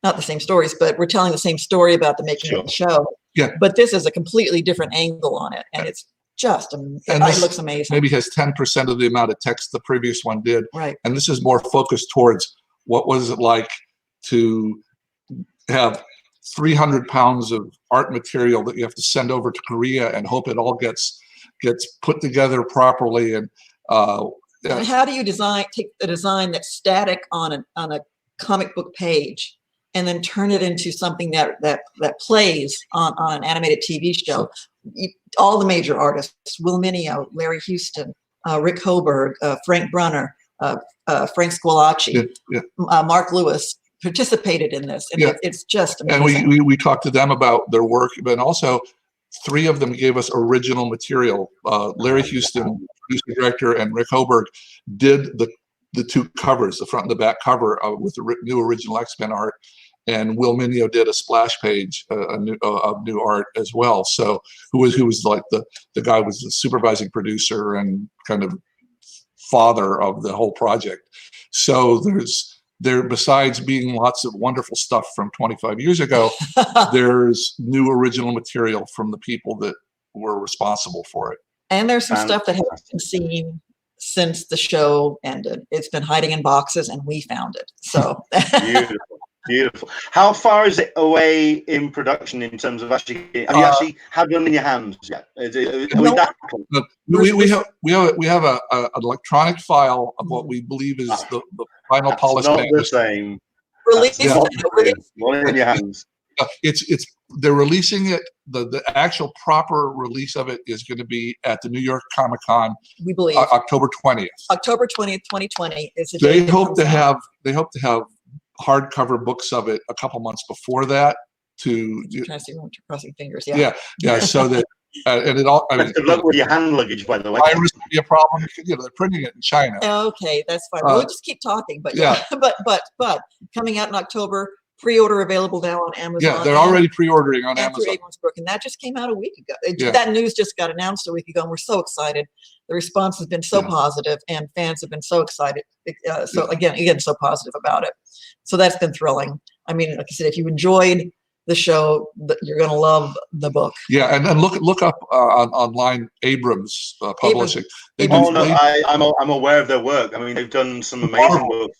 not the same stories, but we're telling the same story about the making of the show. Yeah. But this is a completely different angle on it, and it's just it looks amazing. Maybe has 10% of the amount of text the previous one did. Right. And this is more focused towards what was it like to have 300 pounds of art material that you have to send over to Korea and hope it all gets put together properly. And how do you take a design that's static on a comic book page and then turn it into something that plays on an animated TV show? All the major artists, Will Mineo, Larry Houston, Rick Hoberg, Frank Brunner, Frank Squillace, Mark Lewis participated in this, and it's just amazing. And we talked to them about their work, but also 3 of them gave us original material. Larry Houston, producer director, and Rick Hoberg did the 2 covers, the front and the back cover with the new original X-Men art. And Will Mineo did a splash page of new art as well. So who was like the guy was the supervising producer and kind of father of the whole project. So there's there, besides being lots of wonderful stuff from 25 years ago, there's new original material from the people that were responsible for it. And there's some stuff that hasn't been seen since the show ended. It's been hiding in boxes, and we found it. So beautiful, beautiful. How far is it away in production in terms of actually? Have you actually had one in your hands yet? We have an electronic file of what we believe is the final polished manuscript. Not the same. Release one in your hands. They're releasing it. The actual proper release of it is going to be at the New York Comic Con. We believe October 20th. October 20th, 2020 is the day. They hope to have hardcover books of it a couple months before that. Crossing fingers. Yeah. So that and it all. I mean, good luck with your hand luggage, by the way. Virus would be a problem. They're printing it in China. Okay, that's fine. We'll just keep talking. But but coming out in October. Pre-order available now on Amazon. Yeah, they're already pre-ordering on Amazon. Through Avonsbrook, and that just came out a week ago. That news just got announced a week ago, and we're so excited. The response has been so positive, and fans have been so excited. So again, so positive about it. So that's been thrilling. I mean, like I said, if you enjoyed the show, you're going to love the book. Yeah, and look up online Abrams Publishing. I'm aware of their work. I mean, they've done some amazing work.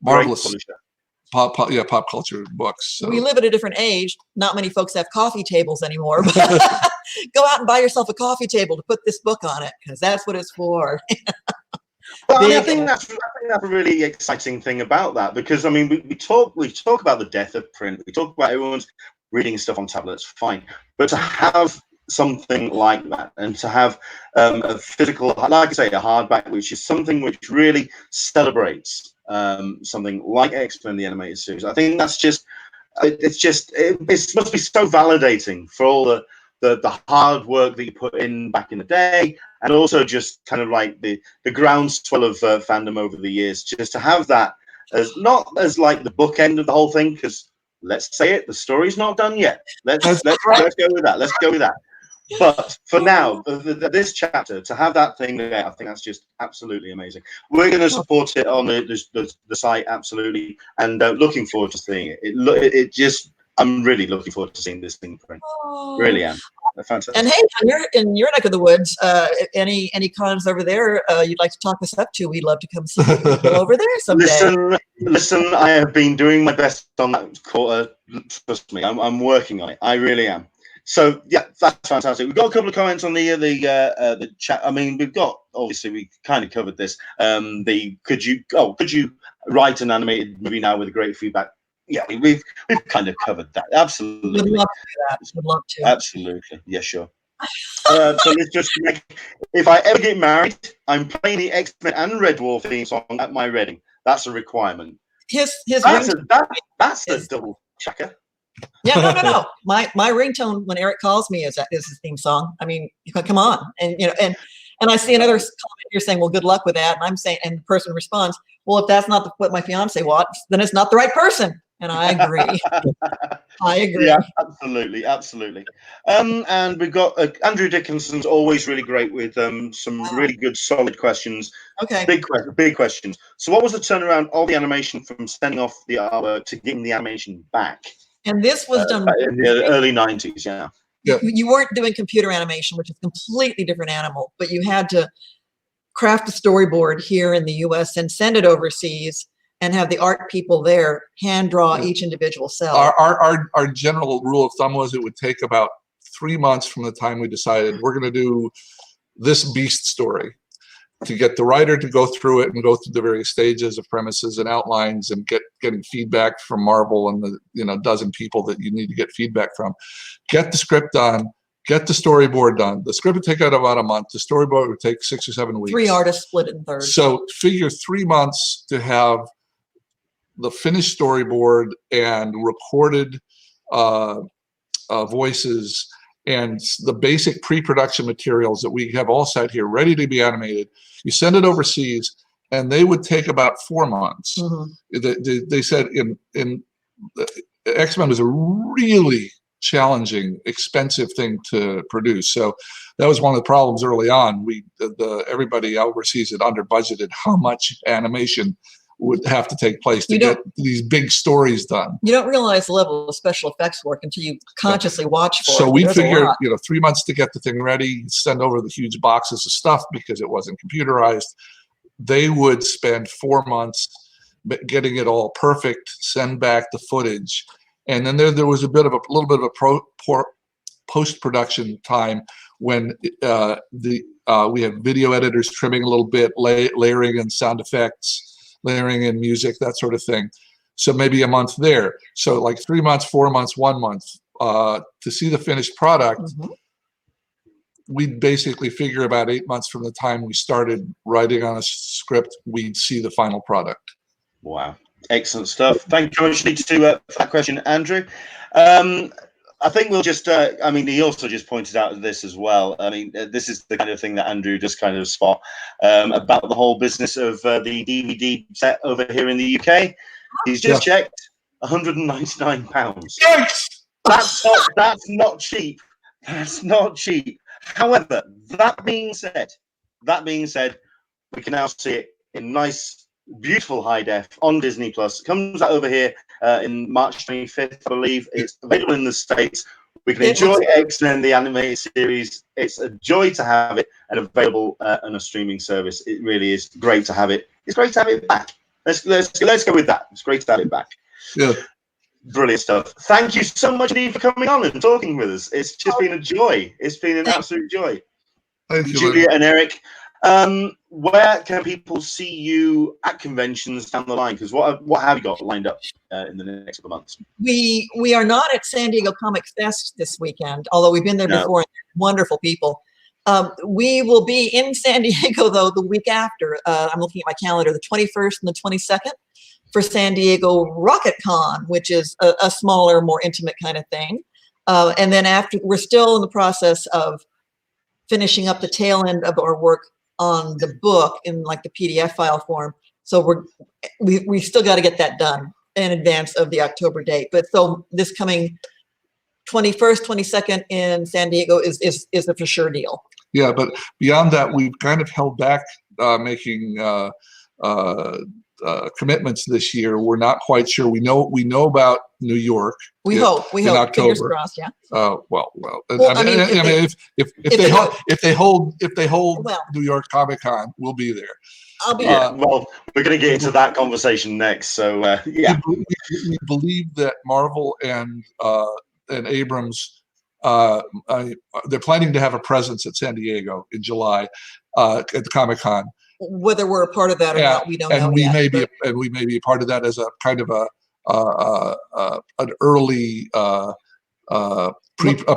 Marvelous. Pop culture books. So. We live at a different age. Not many folks have coffee tables anymore. But go out and buy yourself a coffee table to put this book on it, because that's what it's for. Well, I think that's a really exciting thing about that, because I mean, we talk about the death of print. We talk about everyone's reading stuff on tablets, fine, but to have something like that, and to have a physical, like I say, a hardback, which is something which really celebrates something like X-Men the animated series. I think that's just it must be so validating for all the hard work that you put in back in the day, and also just kind of like the groundswell of fandom over the years, just to have that as not as like the bookend of the whole thing, because let's say it, the story's not done yet. Let's go with that. Let's go with that. But for now, this chapter, to have that thing there, I think that's just absolutely amazing. We're going to support it on the site, absolutely, and looking forward to seeing it. I'm really looking forward to seeing this thing print. Really am. Fantastic. And hey, in your neck of the woods, any cons over there you'd like to talk us up to? We'd love to come see you over there someday. Listen, I have been doing my best on that quarter. Trust me, I'm working on it. I really am. So yeah, that's fantastic. We've got a couple of comments on the chat. I mean, we kind of covered this. Could you write an animated movie now with great feedback? Yeah, we've kind of covered that. Absolutely. Would love to do that. Would love to. Absolutely. Yeah, sure. So let's just if I ever get married, I'm playing the X-Men and Red Dwarf theme song at my wedding. That's a requirement. That's a double checker. Yeah, no. My ringtone when Eric calls me is his theme song. I mean, come on, and and I see another comment here saying, "Well, good luck with that," and I'm saying, and the person responds, "Well, if that's not what my fiance wants, then it's not the right person." And I agree. I agree. Yeah, absolutely. And we've got Andrew Dickinson's always really great with some really good, solid questions. Okay. Big questions. So, what was the turnaround of the animation from sending off the artwork to getting the animation back? And this was done in the early 90s, yeah. You weren't doing computer animation, which is a completely different animal, but you had to craft a storyboard here in the US and send it overseas and have the art people there hand draw each individual cell. Our general rule of thumb was it would take about 3 months from the time we decided we're going to do this beast story, to get the writer to go through it and go through the various stages of premises and outlines and getting feedback from Marvel and the dozen people that you need to get feedback from. Get the script done, get the storyboard done. The script would take about a month. The storyboard would take 6 or 7 weeks. 3 artists split it in thirds. So figure 3 months to have the finished storyboard and recorded voices and the basic pre-production materials that we have all set here ready to be animated. You send it overseas, and they would take about 4 months. Mm-hmm. They said in X-Men was a really challenging, expensive thing to produce. So that was one of the problems early on. Everybody overseas had under budgeted how much animation would have to take place to get these big stories done. You don't realize the level of special effects work until you consciously watch for it. So we There's a figured, lot. 3 months to get the thing ready, send over the huge boxes of stuff because it wasn't computerized. They would spend 4 months getting it all perfect, send back the footage. And then there was a little bit of a post-production time when we had video editors trimming a little bit, layering in sound effects, layering in music, that sort of thing. So maybe a month there. So like 3 months, 4 months, 1 month to see the finished product. We'd basically figure about 8 months from the time we started writing on a script, we'd see the final product. Wow, excellent stuff. Thank you very much for that question, Andrew. I think we'll just, I mean, he also just pointed out this as well. I mean, this is the kind of thing that Andrew just kind of spot about the whole business of the DVD set over here in the UK. He's just checked, £199. Yes! That's not cheap. That's not cheap. However, that being said, we can now see it in nice, beautiful high def on Disney Plus. Comes out over here in March 25th, I believe. It's available in the States. We can enjoy X-Men, the animated series. It's a joy to have it and available on a streaming service. It really is great to have it. It's great to have it back. Let's go with that. It's great to have it back. Yeah. Brilliant stuff. Thank you so much indeed for coming on and talking with us. It's just been a joy. It's been an absolute joy. Thank you, Julia and Eric, where can people see you at conventions down the line? Because what have you got lined up in the next couple of months? We are not at San Diego Comic Fest this weekend, although we've been there before. And wonderful people. We will be in San Diego though the week after. I'm looking at my calendar, the 21st and the 22nd. For San Diego Rocket Con, which is a smaller, more intimate kind of thing. And then after, we're still in the process of finishing up the tail end of our work on the book in like the PDF file form. So we still got to get that done in advance of the October date. But so this coming 21st, 22nd in San Diego is a for sure deal. Yeah, but beyond that, we've kind of held back making commitments this year. We're not quite sure. We know about New York. We hope. October. Fingers crossed. Yeah. Well. If they hold New York Comic Con, we'll be there. I'll be there. Well, we're going to get into that conversation next. So yeah, we believe that Marvel and Abrams, they're planning to have a presence at San Diego in July at the Comic Con. Whether we're a part of that or not, we don't know we yet. May be, and we may be a part of that as a kind of an early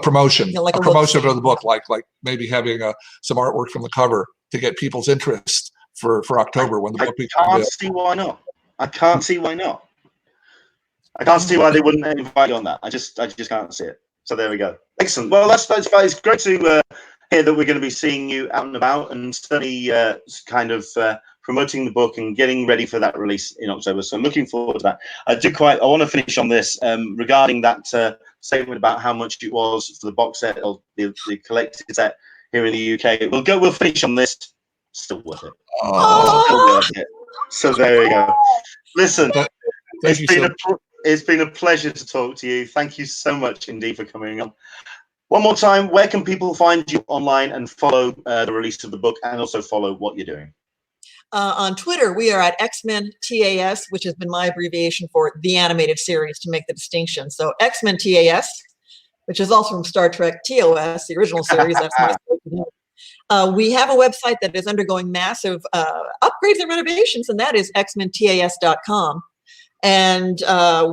promotion, like a promotion of the book, like maybe having some artwork from the cover to get people's interest for October when the book becomes available. I can't see why not. I can't see why not. I can't see why they wouldn't invite you on that. I just can't see it. So there we go. Excellent. Well, that's great to hear that we're going to be seeing you out and about, and certainly kind of promoting the book and getting ready for that release in October. So I'm looking forward to that. I want to finish on this regarding that statement about how much it was for the box set or the collected set here in the UK. We'll finish on this. Still worth it. Still worth it. So there we go. Listen, it's been a pleasure to talk to you. Thank you so much indeed for coming on. One more time, where can people find you online and follow the release of the book and also follow what you're doing? On Twitter, we are at X-Men TAS, which has been my abbreviation for the animated series to make the distinction. So X-Men TAS, which is also from Star Trek TOS, the original series. That's my we have a website that is undergoing massive upgrades and renovations, and that is xmentas.com. And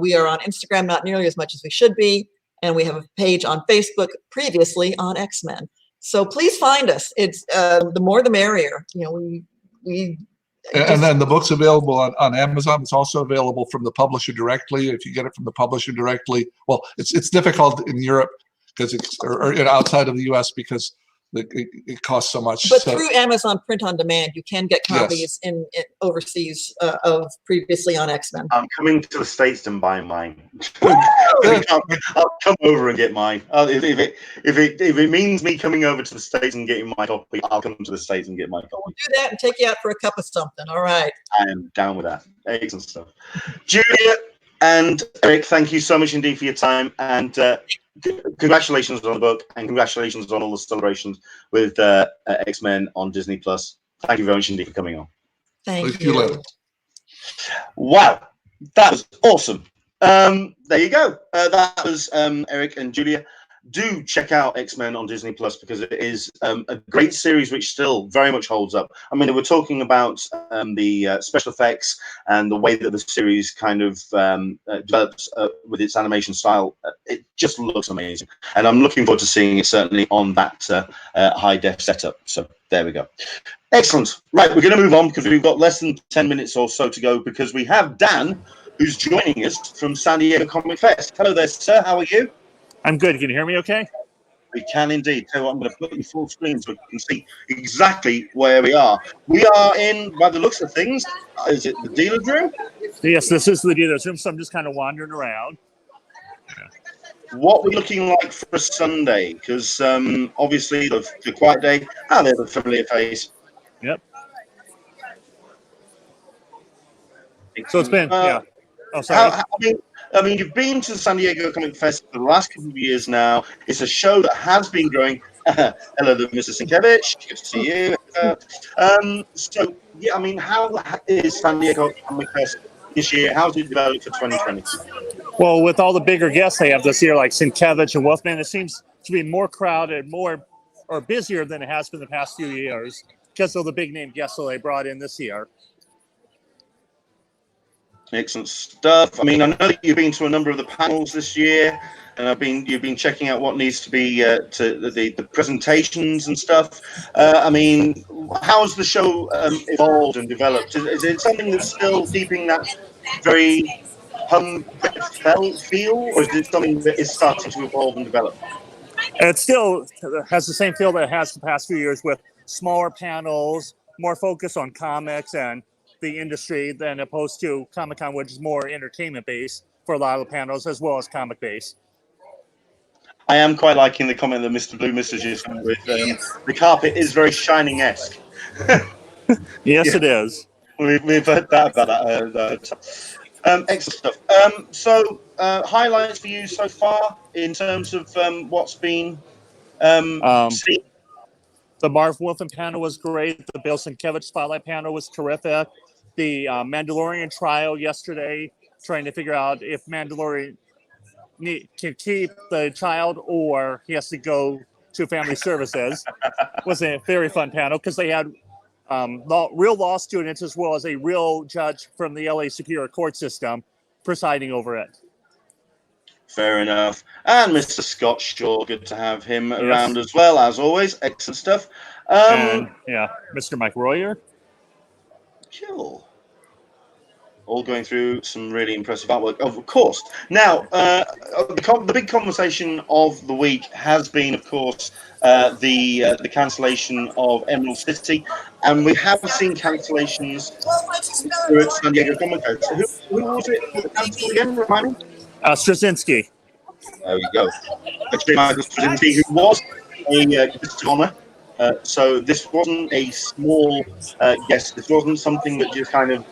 we are on Instagram, not nearly as much as we should be. And we have a page on Facebook, previously on X-Men. So please find us. It's the more the merrier. You know, and then the book's available on Amazon. It's also available from the publisher directly. If you get it from the publisher directly, well, it's difficult in Europe because it's or outside of the U.S. because it costs so much. But So, through Amazon Print on Demand, you can get copies Yes. in overseas of previously on X-Men. I'm coming to the States and buying mine. Woo! I'll come over and get mine. If it means me coming over to the States and getting my copy, I'll come to the States and get my copy. We'll do that and take you out for a cup of something. All right. I am down with that. Excellent stuff. Julia and Eric, thank you so much indeed for your time, and congratulations on the book, and congratulations on all the celebrations with X-Men on Disney Plus. Thank you very much indeed for coming on. Thank you you. later. Wow, that was awesome. There you go. That was Eric and Julia. Do check out X-Men on Disney Plus, because it is a great series which still very much holds up. I mean, we're talking about the special effects and the way that the series kind of develops with its animation style. It just looks amazing, and I'm looking forward to seeing it certainly on that high def setup. So there we go. Excellent. Right, we're going to move on because we've got less than 10 minutes or so to go, because we have Dan, who's joining us from San Diego Comic Fest. Hello there, sir. How are you? I'm good. Can you hear me okay? We can indeed. So I'm going to put you full screen so we can see exactly where we are. We are in, by the looks of things, is it the dealer's room? Yes, this is the dealer's room, so I'm just kind of wandering around. What we're looking like for a Sunday, because obviously the quiet day, and there's a familiar face. Yep. So it's been, yeah. Oh, sorry. I mean, you've been to the San Diego Comic Fest for the last couple of years now. It's a show that has been growing. Hello, Mr. Sienkiewicz. Good to see you. So, yeah, I mean, how is San Diego Comic Fest this year? How's it developed for 2020? Well, with all the bigger guests they have this year, like Sienkiewicz and Wolfman, it seems to be more crowded, or busier than it has been the past few years, because of the big name guests that they brought in this year. Excellent stuff. I mean, I know that you've been to a number of the panels this year, and you've been checking out what needs to be to the presentations and stuff. I mean, how has the show evolved and developed? Is it something that's still keeping that very hung feel, or is it something that is starting to evolve and develop? It still has the same feel that it has the past few years, with smaller panels, more focus on comics and the industry, than opposed to Comic-Con, which is more entertainment based for a lot of the panels, as well as comic based. I am quite liking the comment that Mr. Blue messages with the carpet is very Shining-esque. Yes, Yeah. It is. We've heard that about that. Excellent stuff. So highlights for you so far in terms of what's been seen? The Marv Wolfman panel was great. The Bill Sienkiewicz Spotlight panel was terrific. The Mandalorian trial yesterday, trying to figure out if Mandalorian can keep the child or he has to go to family services, was a very fun panel, because they had real law students as well as a real judge from the LA Superior Court system presiding over it. Fair enough. And Mr. Scott Shaw, good to have him around as well, as always. Excellent stuff. And yeah, Mr. Mike Royer. Cool. All going through some really impressive artwork, of course. Now, the big conversation of the week has been, of course, the cancellation of Emerald City, and we have seen cancellations here at San Diego Comic Fest. Who was it that cancelled again? Remind me. Straczynski. There we go. Actually, Michael Straczynski, who was a guest of honor. So this wasn't a small guest. This wasn't something that just kind of.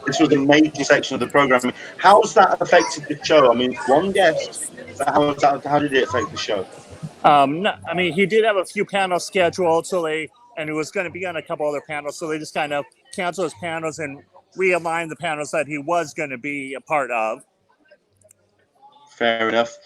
This was a major section of the programming. How has that affected the show? I mean, one guest. How did it affect the show? No, I mean, he did have a few panels scheduled, and it was going to be on a couple other panels, so they just kind of canceled his panels and realigned the panels that he was going to be a part of. Fair enough.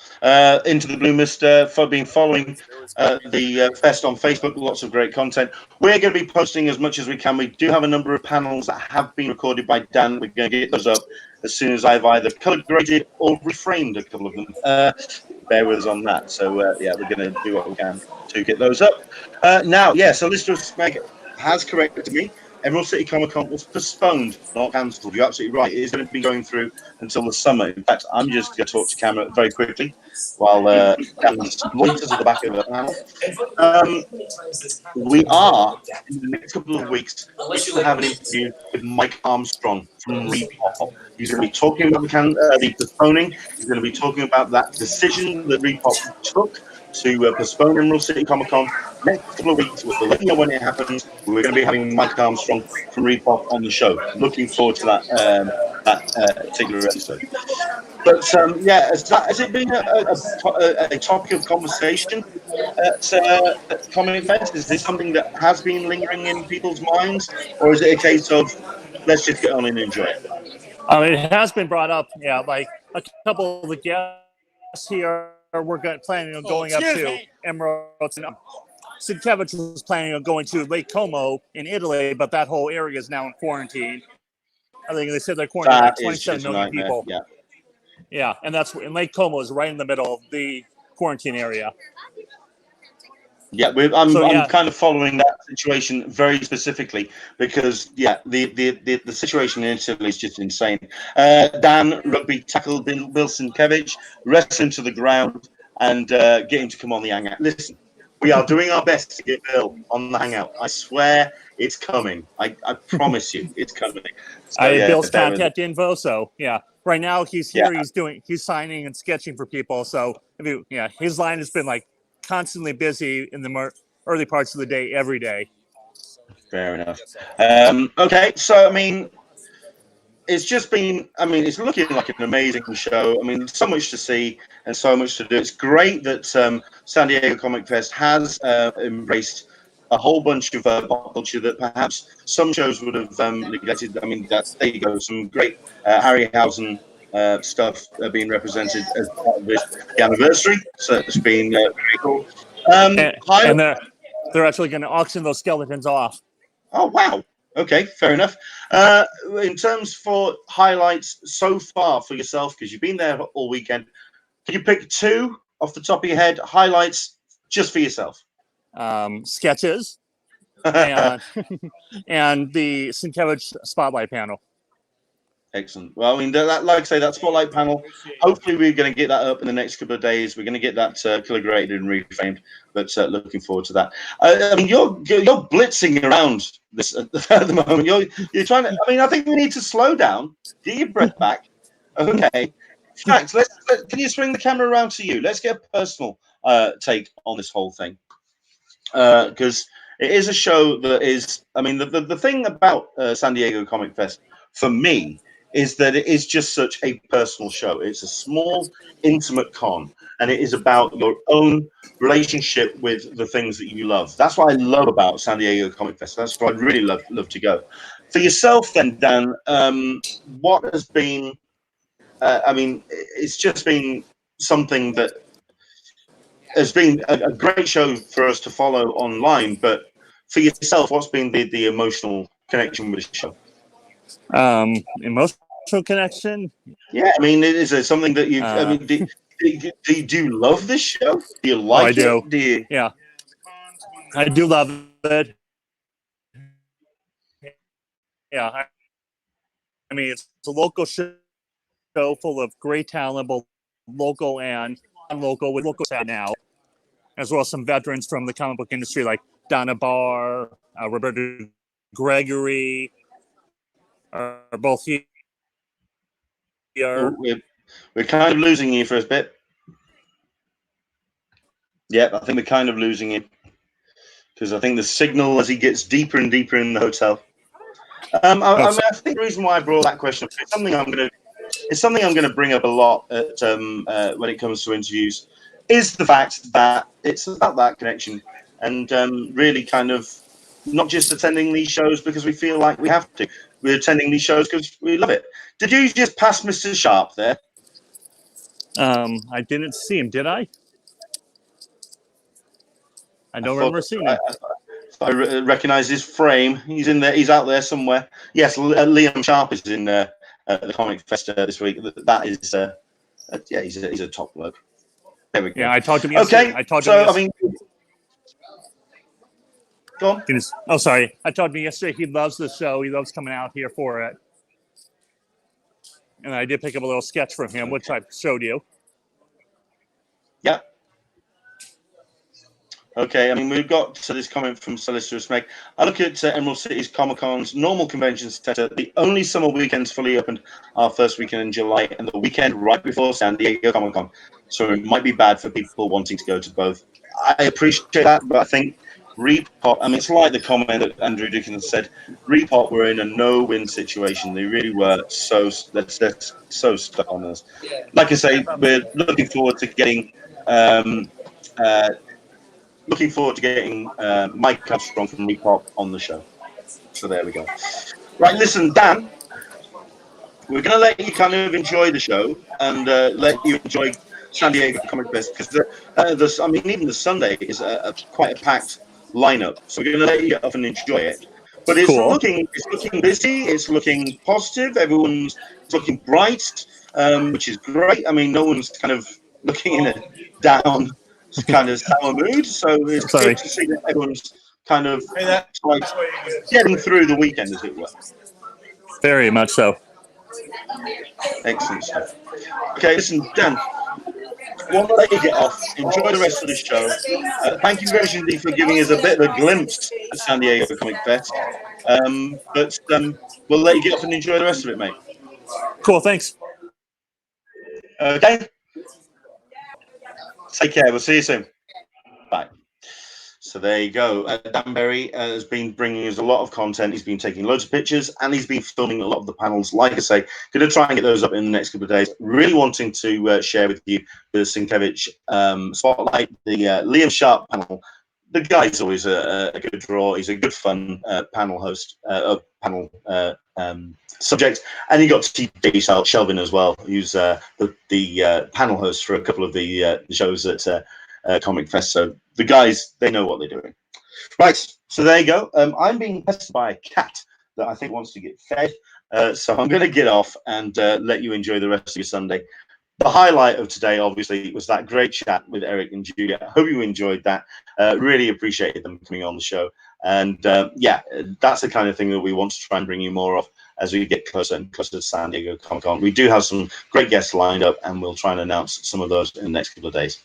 Into the Blue Mist, been following the fest on Facebook. Lots of great content. We're going to be posting as much as we can. We do have a number of panels that have been recorded by Dan. We're going to get those up as soon as I've either color graded or reframed a couple of them. Bear with us on that. So yeah, we're going to do what we can to get those up. Now, yeah, Solicitor Meg has corrected me. Emerald City Comic Con was postponed, not cancelled. You're absolutely right. It is going to be going through until the summer. In fact, I'm just going to talk to camera very quickly while Dan loiters at the back of the panel. We are, in the next couple of weeks, going to have an interview with Mike Armstrong from Repop. He's going to be talking about the postponing. He's going to be talking about that decision that Repop took to postpone Emerald City Comic Con. Next couple of weeks, we'll let you know when it happens. We're going to be having Mike Armstrong from Repop on the show. Looking forward to that particular episode. But yeah, has it been a topic of conversation at Comic Fest? Is this something that has been lingering in people's minds, or is it a case of let's just get on and enjoy it? It has been brought up. Yeah, like a couple of the guests here were planning on going up to Emerald. Sienkiewicz was planning on going to Lake Como in Italy, but that whole area is now in quarantine. I think they said they're quarantining like 27 million people. Yeah. Yeah, and Lake Como is right in the middle of the quarantine area. Yeah, I'm kind of following that situation very specifically because the situation in Italy is just insane. Dan rugby tackled Bill Sienkiewicz, wrestled him to the ground, and get him to come on the hangout. Listen, we are doing our best to get Bill on the hangout. I swear it's coming. I promise you, it's coming. So, I have Bill's contact info, so yeah. Right now he's here. Yeah. He's signing and sketching for people. So his line has been like constantly busy in the early parts of the day, every day. Fair enough. Okay, so I mean, it's just been. I mean, it's looking like an amazing show. I mean, so much to see and so much to do. It's great that San Diego Comic Fest has embraced a whole bunch of pop culture that perhaps some shows would have neglected. I mean, there you go. Some great Harryhausen stuff being represented as part of the anniversary. So it's been very cool. And they're actually going to auction those skeletons off. Oh, wow. Okay, fair enough. In terms for highlights so far for yourself, because you've been there all weekend, can you pick two off the top of your head, highlights just for yourself? Sketches and the Sienkiewicz spotlight panel. Excellent. Well, I mean, that, like I say, that spotlight panel, hopefully we're going to get that up in the next couple of days. We're going to get that color graded and reframed, but looking forward to that. I mean, you're blitzing around this at the moment. You're trying to, I mean, I think we need to slow down, get your breath back. Okay. Max, can you swing the camera around to you? Let's get a personal take on this whole thing. Because it is a show that is, I mean, the thing about San Diego Comic Fest for me is that it is just such a personal show. It's a small, intimate con, and it is about your own relationship with the things that you love. That's what I love about San Diego Comic Fest. That's why I'd really love to go. For yourself then, Dan, what has been, I mean, it's just been something that has been a great show for us to follow online, but for yourself, what's been the emotional connection with the show? Emotional connection? Yeah, I mean, is there something that you? I mean, do you love this show? Do you like it? I do. Yeah, I do love it. Yeah, I mean, it's a local show full of great talent, both local and non-local, with local now, as well as some veterans from the comic book industry like Donna Barr, Roberta Gregory, are both here. We're kind of losing you for a bit. Yeah, I think we're kind of losing you because I think the signal as he gets deeper and deeper in the hotel. I mean, I think the reason why I brought that question up is something I'm going to bring up a lot at, when it comes to interviews, is the fact that it's about that connection and really kind of not just attending these shows because we feel like we have to. We're attending these shows because we love it. Did you just pass Mr. Sharp there? I didn't see him, did I? I don't remember seeing him. I recognize his frame. He's in there. He's out there somewhere. Yes, Liam Sharp is in at the Comic Fest this week. That is, yeah, he's a top bloke. There we go. Yeah, I talked to him yesterday. Okay, I mean, Go on. Oh, sorry. I told him yesterday he loves the show. He loves coming out here for it. And I did pick up a little sketch from him, which I showed you. Yeah. Okay, I mean, we've got this comment from Solicitor Meg. I look at Emerald City's Comic Con's normal convention center. The only summer weekends fully opened are first weekend in July and the weekend right before San Diego Comic Con. So it might be bad for people wanting to go to both. I appreciate that, but I think Repop, I mean, it's like the comment that Andrew Dickens said. Repop were in a no-win situation. They really were so stuck on us. Like I say, we're looking forward to getting Mike Armstrong from Repop on the show. So there we go. Right, listen, Dan, we're going to let you kind of enjoy the show and let you enjoy San Diego Comic Fest because I mean, even the Sunday is quite a packed lineup. So we're going to let you get off and enjoy it. But it's Cool. looking busy. It's looking positive. Everyone's looking bright, which is great. I mean, no one's kind of looking in a down kind of sour mood. So it's good to see that everyone's kind of like getting through the weekend, as it were. Very much so. Excellent stuff. Okay, listen, Dan, we'll let you get off. Enjoy the rest of the show. Thank you very much for giving us a bit of a glimpse at San Diego Comic Fest. But we'll let you get off and enjoy the rest of it, mate. Cool, thanks. Okay. Take care. We'll see you soon. Bye. So there you go. Dan Berry has been bringing us a lot of content. He's been taking loads of pictures and he's been filming a lot of the panels. Like I say, going to try and get those up in the next couple of days. Really wanting to share with you the Sienkiewicz Spotlight, the Liam Sharp panel. The guy's always a good draw. He's a good fun panel host, panel subject. And you got TJ Shelvin as well, who's the panel host for a couple of the shows at Comic Fest. So the guys, they know what they're doing. Right, so there you go. I'm being pestered by a cat that I think wants to get fed. So I'm going to get off and let you enjoy the rest of your Sunday. The highlight of today, obviously, was that great chat with Eric and Julia. I hope you enjoyed that. Really appreciated them coming on the show. And yeah, that's the kind of thing that we want to try and bring you more of as we get closer and closer to San Diego Comic Con. We do have some great guests lined up, and we'll try and announce some of those in the next couple of days.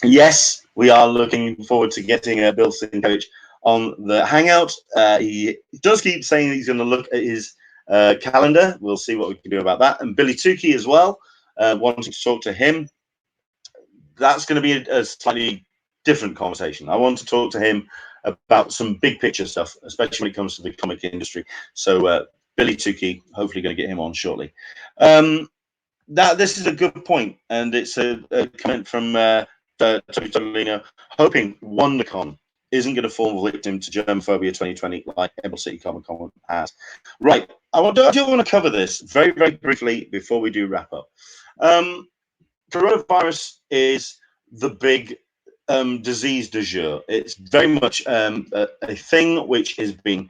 Yes, we are looking forward to getting Bill Sienkiewicz on the Hangout. He does keep saying he's going to look at his calendar. We'll see what we can do about that. And Billy Tukey as well, wanting to talk to him. That's going to be a slightly different conversation. I want to talk to him about some big picture stuff, especially when it comes to the comic industry. So Billy Tukey, hopefully going to get him on shortly. This is a good point, and it's a comment from Toby Tolino, hoping WonderCon isn't going to fall victim to Germophobia 2020 like Emerald City Comic Con has. Right, I do want to cover this very, very briefly before we do wrap up. Coronavirus is the big disease du jour. It's very much a thing which is being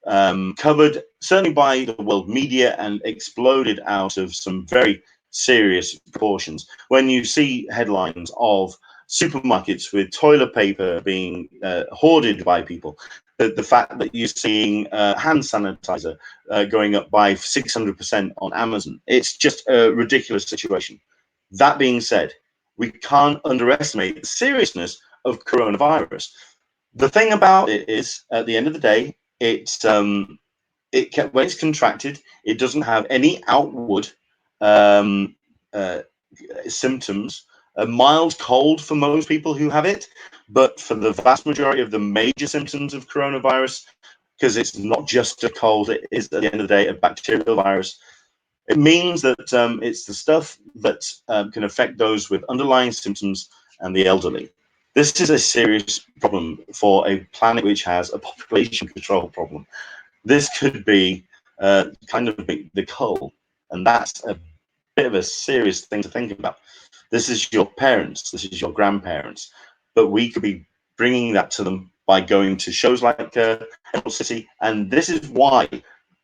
covered certainly by the world media and exploded out of some very serious proportions. When you see headlines of supermarkets with toilet paper being hoarded by people, the fact that you're seeing hand sanitizer going up by 600% on Amazon, it's just a ridiculous situation. That being said, we can't underestimate the seriousness of coronavirus. The thing about it is, at the end of the day, when it's contracted, it doesn't have any outward symptoms. A mild cold for most people who have it, but for the vast majority of the major symptoms of coronavirus, because it's not just a cold, it is at the end of the day a bacterial virus. It means that it's the stuff that can affect those with underlying symptoms and the elderly. This is a serious problem for a planet which has a population control problem. This could be kind of the cull, and that's a bit of a serious thing to think about. This is your parents, this is your grandparents, but we could be bringing that to them by going to shows like Emerald City, and this is why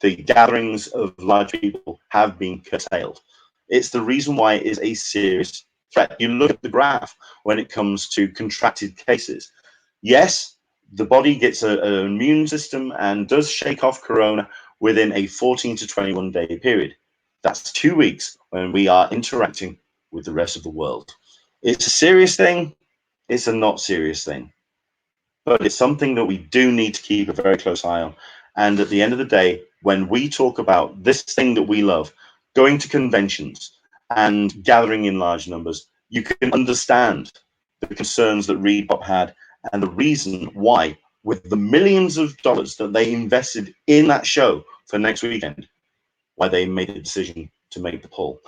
the gatherings of large people have been curtailed. It's the reason why it is a serious threat. You look at the graph when it comes to contracted cases. Yes, the body gets an immune system and does shake off corona within a 14 to 21 day period. That's 2 weeks when we are interacting with the rest of the world. It's a serious thing. It's a not serious thing. But it's something that we do need to keep a very close eye on. And at the end of the day, when we talk about this thing that we love, going to conventions and gathering in large numbers, you can understand the concerns that Reebok had and the reason why, with the millions of dollars that they invested in that show for next weekend, why they made a decision to make the pull.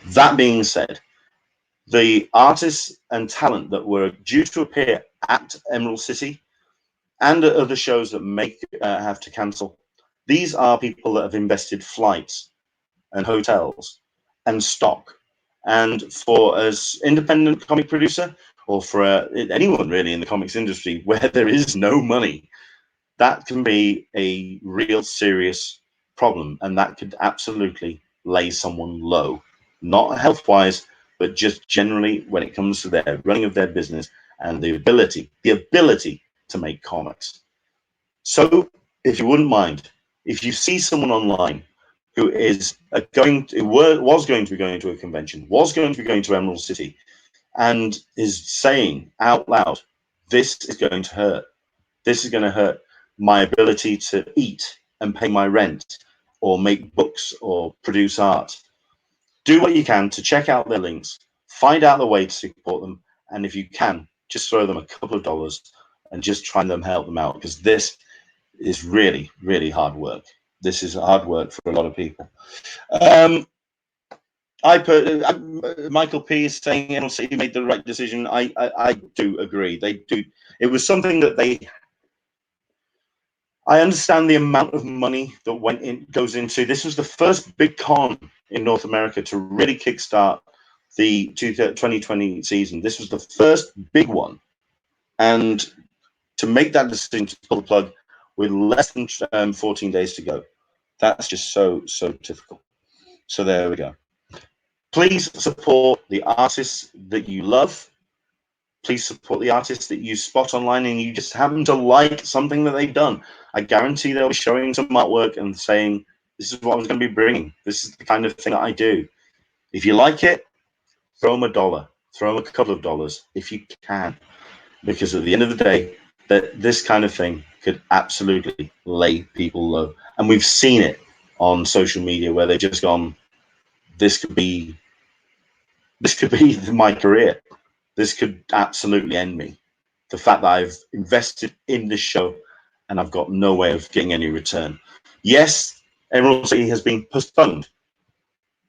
That being said, the artists and talent that were due to appear at Emerald City and at other shows that may have to cancel, these are people that have invested flights and hotels and stock. And for as independent comic producer, or for anyone really in the comics industry where there is no money, that can be a real serious problem, and that could absolutely lay someone low, not health-wise, but just generally when it comes to their running of their business and the ability to make comics. So if you wouldn't mind, if you see someone online who is was going to be going to a convention, was going to be going to Emerald City, and is saying out loud, this is going to hurt. This is going to hurt my ability to eat and pay my rent or make books or produce art. Do what you can to check out their links, find out the way to support them, and if you can, just throw them a couple of dollars and just try and help them out, because this is really, really hard work. This is hard work for a lot of people. Michael P is saying Emerald City made the right decision. I do agree. They do. It was something that I understand the amount of money that goes into. This was the first big con in North America to really kickstart the 2020 season. This was the first big one, and to make that decision to pull the plug with less than 14 days to go, that's just so difficult. So there we go. Please support the artists that you love. Please support the artists that you spot online and you just happen to like something that they've done. I guarantee they'll be showing some artwork and saying, this is what I was going to be bringing. This is the kind of thing that I do. If you like it, throw them $1, throw them a couple of dollars if you can. Because at the end of the day, this kind of thing could absolutely lay people low. And we've seen it on social media where they've just gone, this could be my career. This could absolutely end me. The fact that I've invested in this show and I've got no way of getting any return. Yes, Emerald City has been postponed,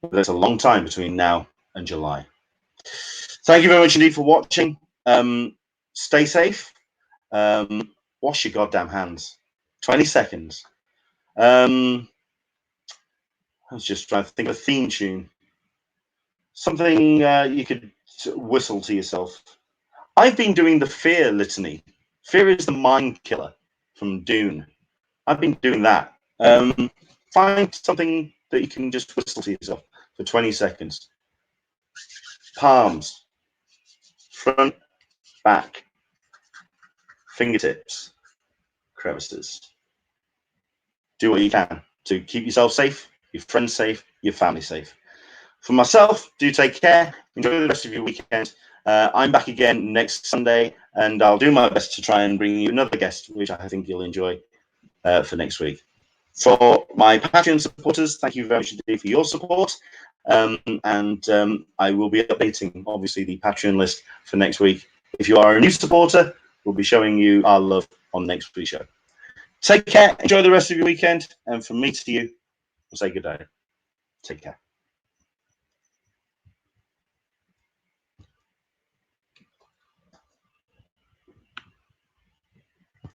but there's a long time between now and July. Thank you very much indeed for watching. Stay safe. Wash your goddamn hands. 20 seconds. I was just trying to think of a theme tune. Something you could whistle to yourself. I've been doing the Fear litany. Fear is the mind killer from Dune. I've been doing that. Find something that you can just whistle to yourself for 20 seconds. Palms, front, back, fingertips, crevices. Do what you can to keep yourself safe, your friends safe, your family safe. For myself, do take care. Enjoy the rest of your weekend. I'm back again next Sunday, and I'll do my best to try and bring you another guest, which I think you'll enjoy for next week. For my Patreon supporters, thank you very much indeed for your support. I will be updating, obviously, the Patreon list for next week. If you are a new supporter, we'll be showing you our love on next week's show. Take care. Enjoy the rest of your weekend. And from me to you, we'll say good day. Take care.